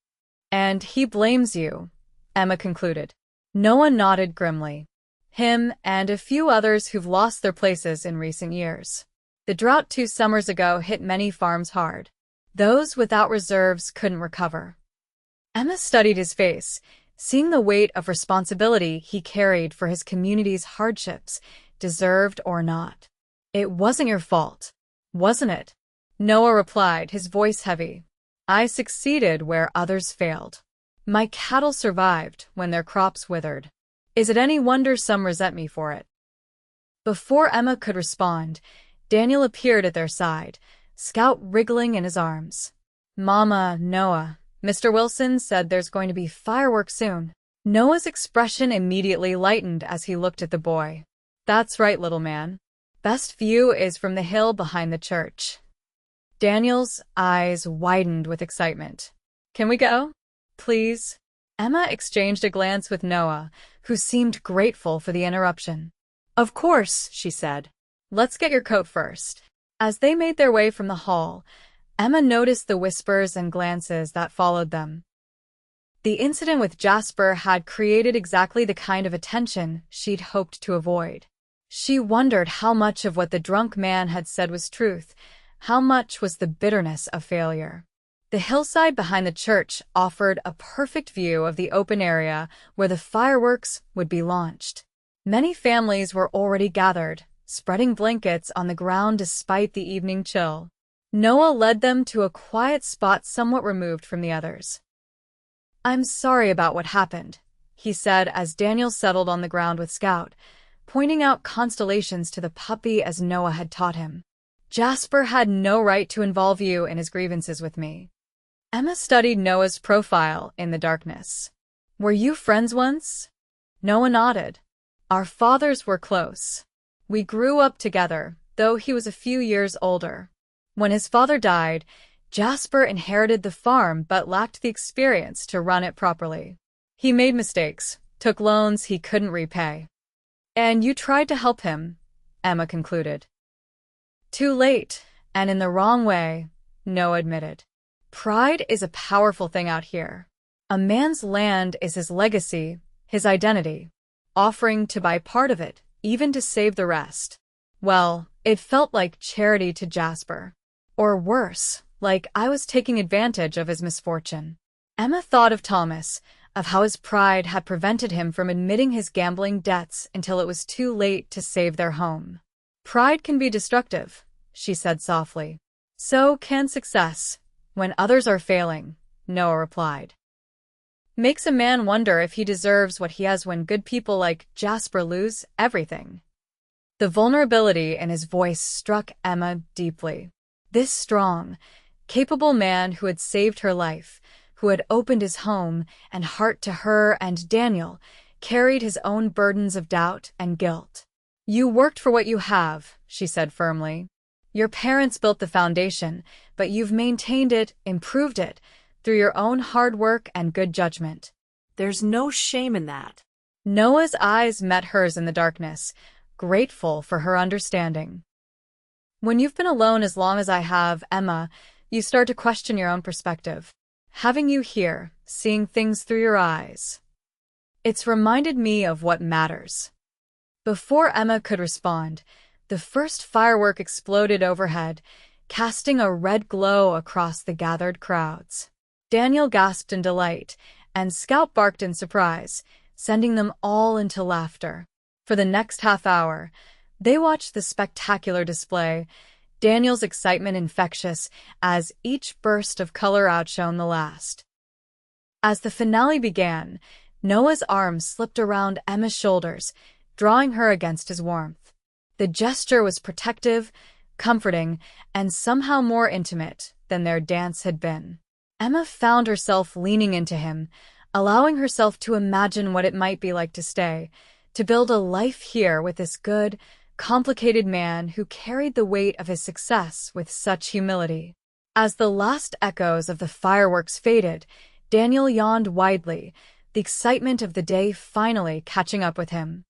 And he blames you, Emma concluded. Noah nodded grimly. Him and a few others who've lost their places in recent years. The drought 2 summers ago hit many farms hard. Those without reserves couldn't recover. Emma studied his face, seeing the weight of responsibility he carried for his community's hardships, deserved or not. It wasn't your fault, wasn't it? Noah replied, his voice heavy. I succeeded where others failed. My cattle survived when their crops withered. Is it any wonder some resent me for it? Before Emma could respond, Daniel appeared at their side, Scout wriggling in his arms. Mama, Noah, Mr. Wilson said there's going to be fireworks soon. Noah's expression immediately lightened as he looked at the boy. That's right, little man. Best view is from the hill behind the church. Daniel's eyes widened with excitement. Can we go? Please? Emma exchanged a glance with Noah, who seemed grateful for the interruption. Of course, she said. Let's get your coat first. As they made their way from the hall, Emma noticed the whispers and glances that followed them. The incident with Jasper had created exactly the kind of attention she'd hoped to avoid. She wondered how much of what the drunk man had said was truth, how much was the bitterness of failure. The hillside behind the church offered a perfect view of the open area where the fireworks would be launched. Many families were already gathered, spreading blankets on the ground despite the evening chill. Noah led them to a quiet spot somewhat removed from the others. I'm sorry about what happened, he said as Daniel settled on the ground with Scout, pointing out constellations to the puppy as Noah had taught him. Jasper had no right to involve you in his grievances with me. Emma studied Noah's profile in the darkness. Were you friends once? Noah nodded. Our fathers were close. We grew up together, though he was a few years older. When his father died, Jasper inherited the farm but lacked the experience to run it properly. He made mistakes, took loans he couldn't repay. And you tried to help him, Emma concluded. Too late, and in the wrong way, Noah admitted. Pride is a powerful thing out here. A man's land is his legacy, his identity. Offering to buy part of it, even to save the rest. Well, it felt like charity to Jasper. Or worse, like I was taking advantage of his misfortune. Emma thought of Thomas, of how his pride had prevented him from admitting his gambling debts until it was too late to save their home. Pride can be destructive, she said softly. So can success, when others are failing, Noah replied. Makes a man wonder if he deserves what he has when good people like Jasper lose everything. The vulnerability in his voice struck Emma deeply. This strong, capable man who had saved her life, who had opened his home and heart to her and Daniel, carried his own burdens of doubt and guilt. You worked for what you have, she said firmly. Your parents built the foundation, but you've maintained it, improved it, through your own hard work and good judgment. There's no shame in that. Noah's eyes met hers in the darkness, grateful for her understanding. When you've been alone as long as I have, Emma, you start to question your own perspective. Having you here, seeing things through your eyes. It's reminded me of what matters. Before Emma could respond, the first firework exploded overhead, casting a red glow across the gathered crowds. Daniel gasped in delight, and Scout barked in surprise, sending them all into laughter. For the next half hour, they watched the spectacular display, Daniel's excitement infectious as each burst of color outshone the last. As the finale began, Noah's arm slipped around Emma's shoulders, drawing her against his warmth. The gesture was protective, comforting, and somehow more intimate than their dance had been. Emma found herself leaning into him, allowing herself to imagine what it might be like to stay, to build a life here with this good, complicated man who carried the weight of his success with such humility. As the last echoes of the fireworks faded, Daniel yawned widely, the excitement of the day finally catching up with him.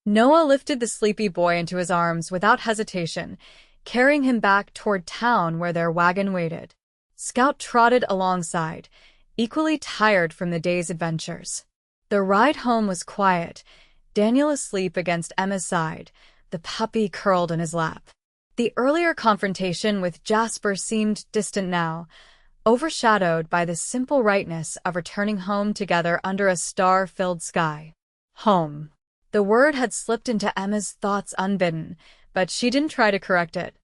Noah lifted the sleepy boy into his arms without hesitation, carrying him back toward town where their wagon waited. Scout trotted alongside, equally tired from the day's adventures. The ride home was quiet, Daniel asleep against Emma's side, the puppy curled in his lap. The earlier confrontation with Jasper seemed distant now, overshadowed by the simple rightness of returning home together under a star-filled sky. Home. The word had slipped into Emma's thoughts unbidden, but she didn't try to correct it.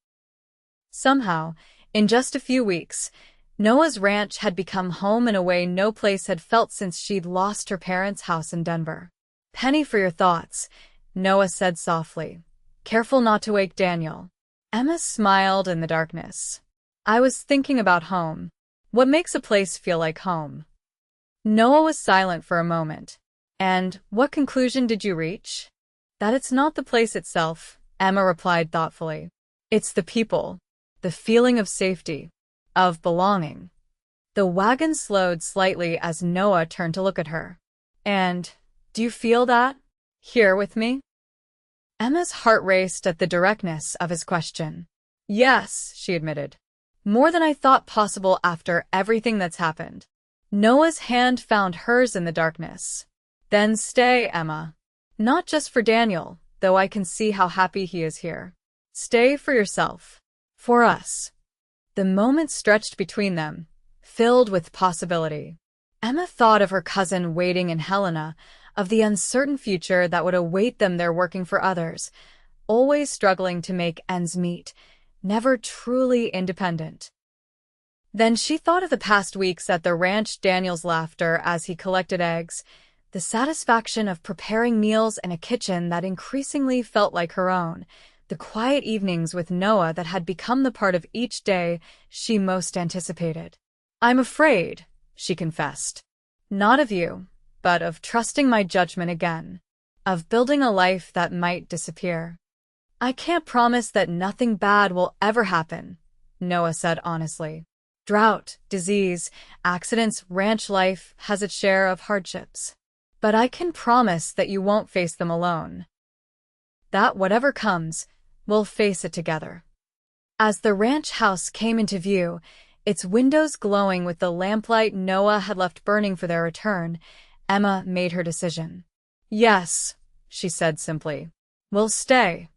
Somehow, in just a few weeks, Noah's ranch had become home in a way no place had felt since she'd lost her parents' house in Denver. "Penny for your thoughts," Noah said softly. "Careful not to wake Daniel." Emma smiled in the darkness. "I was thinking about home. What makes a place feel like home?" Noah was silent for a moment. "And what conclusion did you reach?" "That it's not the place itself," Emma replied thoughtfully. "It's the people, the feeling of safety, of belonging." The wagon slowed slightly as Noah turned to look at her. "And do you feel that? Here with me?" Emma's heart raced at the directness of his question. "Yes," she admitted. "More than I thought possible after everything that's happened." Noah's hand found hers in the darkness. "Then stay, Emma. Not just for Daniel, though I can see how happy he is here. Stay for yourself. For us." The moment stretched between them, filled with possibility. Emma thought of her cousin waiting in Helena, of the uncertain future that would await them there working for others, always struggling to make ends meet, never truly independent. Then she thought of the past weeks at the ranch, Daniel's laughter as he collected eggs, the satisfaction of preparing meals in a kitchen that increasingly felt like her own, the quiet evenings with Noah that had become the part of each day she most anticipated. "I'm afraid," she confessed. "Not of you, but of trusting my judgment again, of building a life that might disappear." "I can't promise that nothing bad will ever happen," Noah said honestly. "Drought, disease, accidents, ranch life has its share of hardships. But I can promise that you won't face them alone. That whatever comes, we'll face it together." As the ranch house came into view, its windows glowing with the lamplight Noah had left burning for their return, Emma made her decision. "Yes," she said simply. "We'll stay."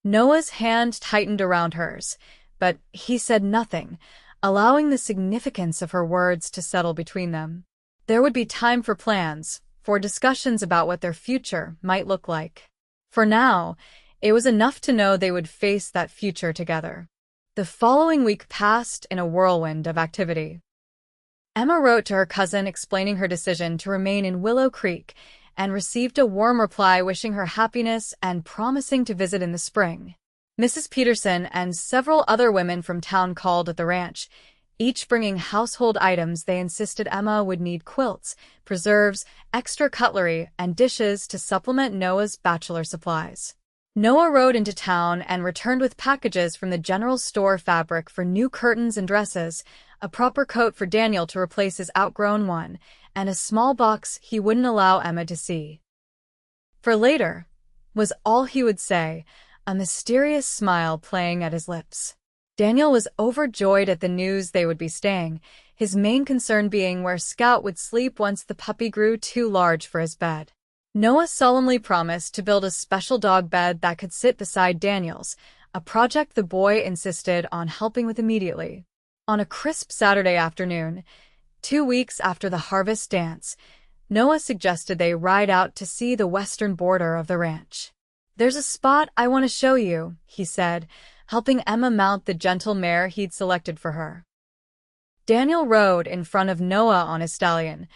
Noah's hand tightened around hers, but he said nothing, allowing the significance of her words to settle between them. There would be time for plans, for discussions about what their future might look like. For now, it was enough to know they would face that future together. The following week passed in a whirlwind of activity. Emma wrote to her cousin explaining her decision to remain in Willow Creek and received a warm reply wishing her happiness and promising to visit in the spring. Mrs. Peterson and several other women from town called at the ranch, each bringing household items they insisted Emma would need: quilts, preserves, extra cutlery, and dishes to supplement Noah's bachelor supplies. Noah rode into town and returned with packages from the general store: fabric for new curtains and dresses, a proper coat for Daniel to replace his outgrown one, and a small box he wouldn't allow Emma to see. "For later," was all he would say, a mysterious smile playing at his lips. Daniel was overjoyed at the news they would be staying, his main concern being where Scout would sleep once the puppy grew too large for his bed. Noah solemnly promised to build a special dog bed that could sit beside Daniel's, a project the boy insisted on helping with immediately. On a crisp Saturday afternoon, 2 weeks after the harvest dance, Noah suggested they ride out to see the western border of the ranch. "There's a spot I want to show you," he said, helping Emma mount the gentle mare he'd selected for her. Daniel rode in front of Noah on his stallion,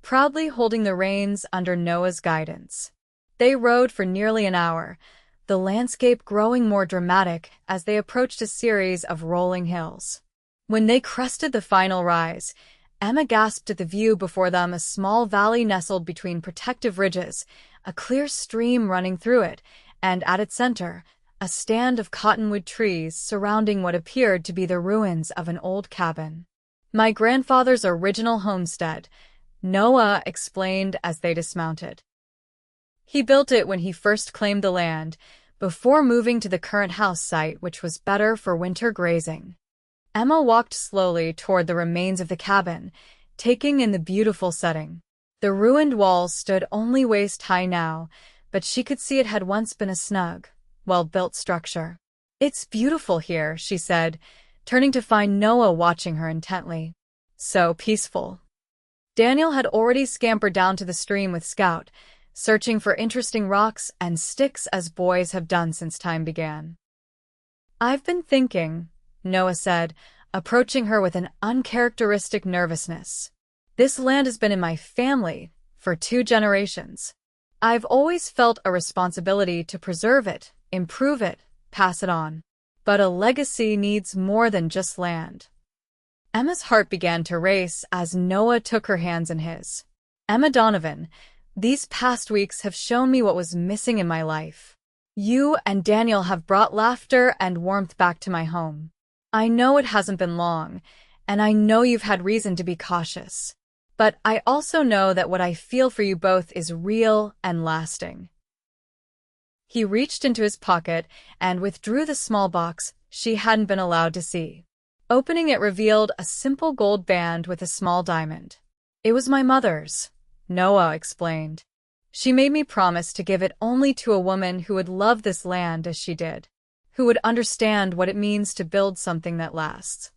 proudly holding the reins under Noah's guidance. They rode for nearly an hour, the landscape growing more dramatic as they approached a series of rolling hills. When they crested the final rise, Emma gasped at the view before them, a small valley nestled between protective ridges, a clear stream running through it, and at its center, a stand of cottonwood trees surrounding what appeared to be the ruins of an old cabin. "My grandfather's original homestead," Noah explained as they dismounted. "He built it when he first claimed the land, before moving to the current house site, which was better for winter grazing." Emma walked slowly toward the remains of the cabin, taking in the beautiful setting. The ruined walls stood only waist-high now, but she could see it had once been a snug, well-built structure. "It's beautiful here," she said, turning to find Noah watching her intently. "So peaceful." Daniel had already scampered down to the stream with Scout, searching for interesting rocks and sticks as boys have done since time began. "I've been thinking," Noah said, approaching her with an uncharacteristic nervousness. "This land has been in my family for 2 generations. I've always felt a responsibility to preserve it, improve it, pass it on. But a legacy needs more than just land." Emma's heart began to race as Noah took her hands in his. "Emma Donovan, these past weeks have shown me what was missing in my life. You and Daniel have brought laughter and warmth back to my home. I know it hasn't been long, and I know you've had reason to be cautious. But I also know that what I feel for you both is real and lasting." He reached into his pocket and withdrew the small box she hadn't been allowed to see. Opening it revealed a simple gold band with a small diamond. "It was my mother's," Noah explained. "She made me promise to give it only to a woman who would love this land as she did, who would understand what it means to build something that lasts."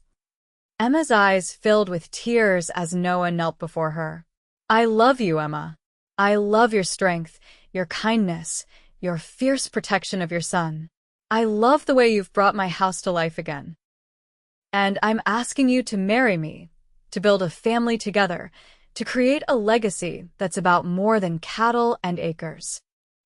Emma's eyes filled with tears as Noah knelt before her. "I love you, Emma. I love your strength, your kindness, your fierce protection of your son. I love the way you've brought my house to life again. And I'm asking you to marry me, to build a family together, to create a legacy that's about more than cattle and acres."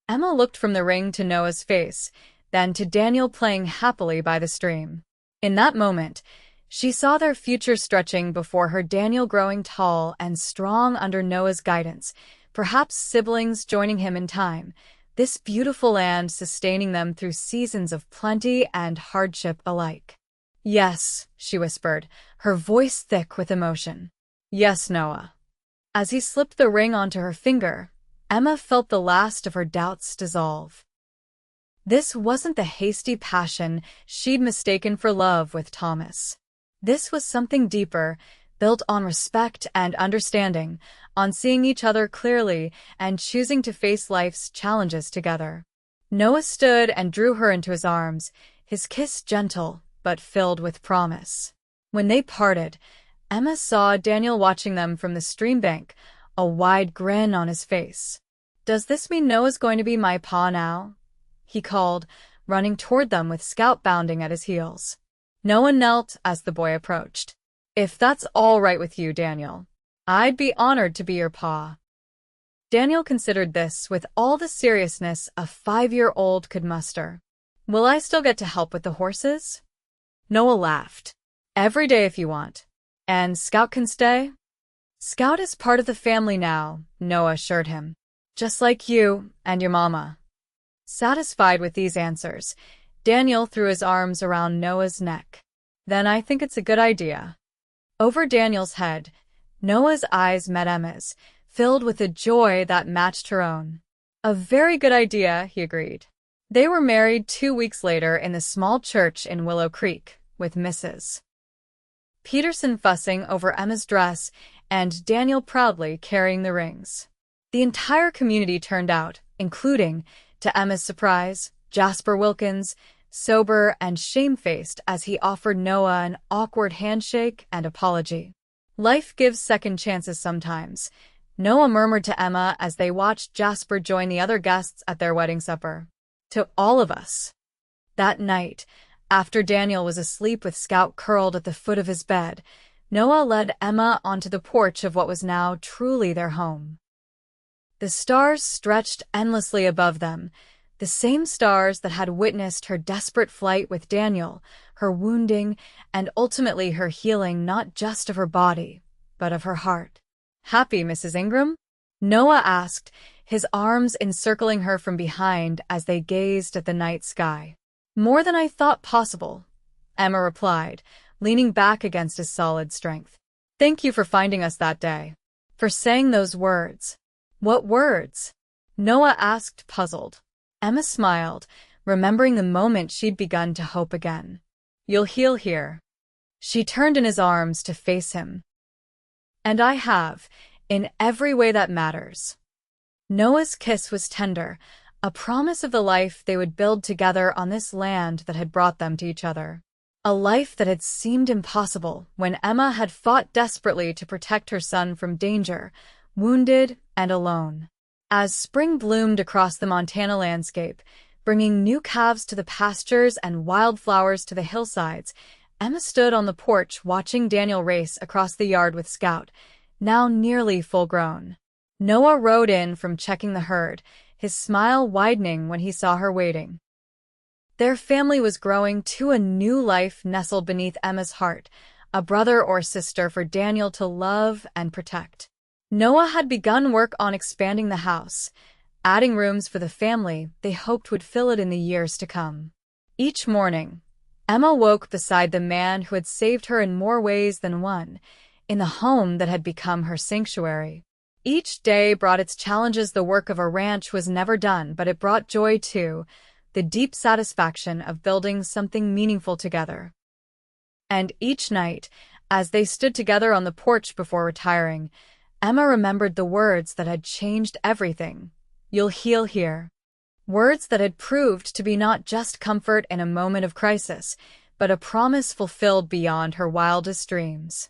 Emma looked from the ring to Noah's face, then to Daniel playing happily by the stream. In that moment, she saw their future stretching before her, Daniel growing tall and strong under Noah's guidance, perhaps siblings joining him in time, this beautiful land sustaining them through seasons of plenty and hardship alike. "Yes," she whispered, her voice thick with emotion. "Yes, Noah." As he slipped the ring onto her finger, Emma felt the last of her doubts dissolve. This wasn't the hasty passion she'd mistaken for love with Thomas. This was something deeper, built on respect and understanding, on seeing each other clearly and choosing to face life's challenges together. Noah stood and drew her into his arms, his kiss gentle but filled with promise. When they parted, Emma saw Daniel watching them from the stream bank, a wide grin on his face. "Does this mean Noah's going to be my pa now?" he called, running toward them with Scout bounding at his heels. Noah knelt as the boy approached. "If that's all right with you, Daniel, I'd be honored to be your pa." Daniel considered this with all the seriousness a 5-year-old could muster. "Will I still get to help with the horses?" Noah laughed. "Every day if you want. And Scout can stay?" "Scout is part of the family now," Noah assured him. "Just like you and your mama." Satisfied with these answers, Daniel threw his arms around Noah's neck. "Then I think it's a good idea." Over Daniel's head, Noah's eyes met Emma's, filled with a joy that matched her own. "A very good idea," he agreed. They were married 2 weeks later in the small church in Willow Creek, with Mrs. Peterson fussing over Emma's dress and Daniel proudly carrying the rings. The entire community turned out, including, to Emma's surprise, Jasper Wilkins, sober and shamefaced as he offered Noah an awkward handshake and apology. "Life gives second chances sometimes," Noah murmured to Emma as they watched Jasper join the other guests at their wedding supper. "To all of us." That night, after Daniel was asleep with Scout curled at the foot of his bed, Noah led Emma onto the porch of what was now truly their home. The stars stretched endlessly above them, The same stars that had witnessed her desperate flight with Daniel, her wounding, and ultimately her healing not just of her body, but of her heart. "Happy, Mrs. Ingram?" Noah asked, his arms encircling her from behind as they gazed at the night sky. "More than I thought possible," Emma replied, leaning back against his solid strength. "Thank you for finding us that day. For saying those words." "What words?" Noah asked, puzzled. Emma smiled, remembering the moment she'd begun to hope again. "You'll heal here." She turned in his arms to face him. "And I have, in every way that matters." Noah's kiss was tender, a promise of the life they would build together on this land that had brought them to each other. A life that had seemed impossible when Emma had fought desperately to protect her son from danger, wounded and alone. As spring bloomed across the Montana landscape, bringing new calves to the pastures and wildflowers to the hillsides, Emma stood on the porch watching Daniel race across the yard with Scout, now nearly full-grown. Noah rode in from checking the herd, his smile widening when he saw her waiting. Their family was growing to a new life nestled beneath Emma's heart, a brother or sister for Daniel to love and protect. Noah had begun work on expanding the house, adding rooms for the family they hoped would fill it in the years to come. Each morning, Emma woke beside the man who had saved her in more ways than one, in the home that had become her sanctuary. Each day brought its challenges. The work of a ranch was never done, but it brought joy too, the deep satisfaction of building something meaningful together. And each night, as they stood together on the porch before retiring, Emma remembered the words that had changed everything. "You'll heal here." Words that had proved to be not just comfort in a moment of crisis, but a promise fulfilled beyond her wildest dreams.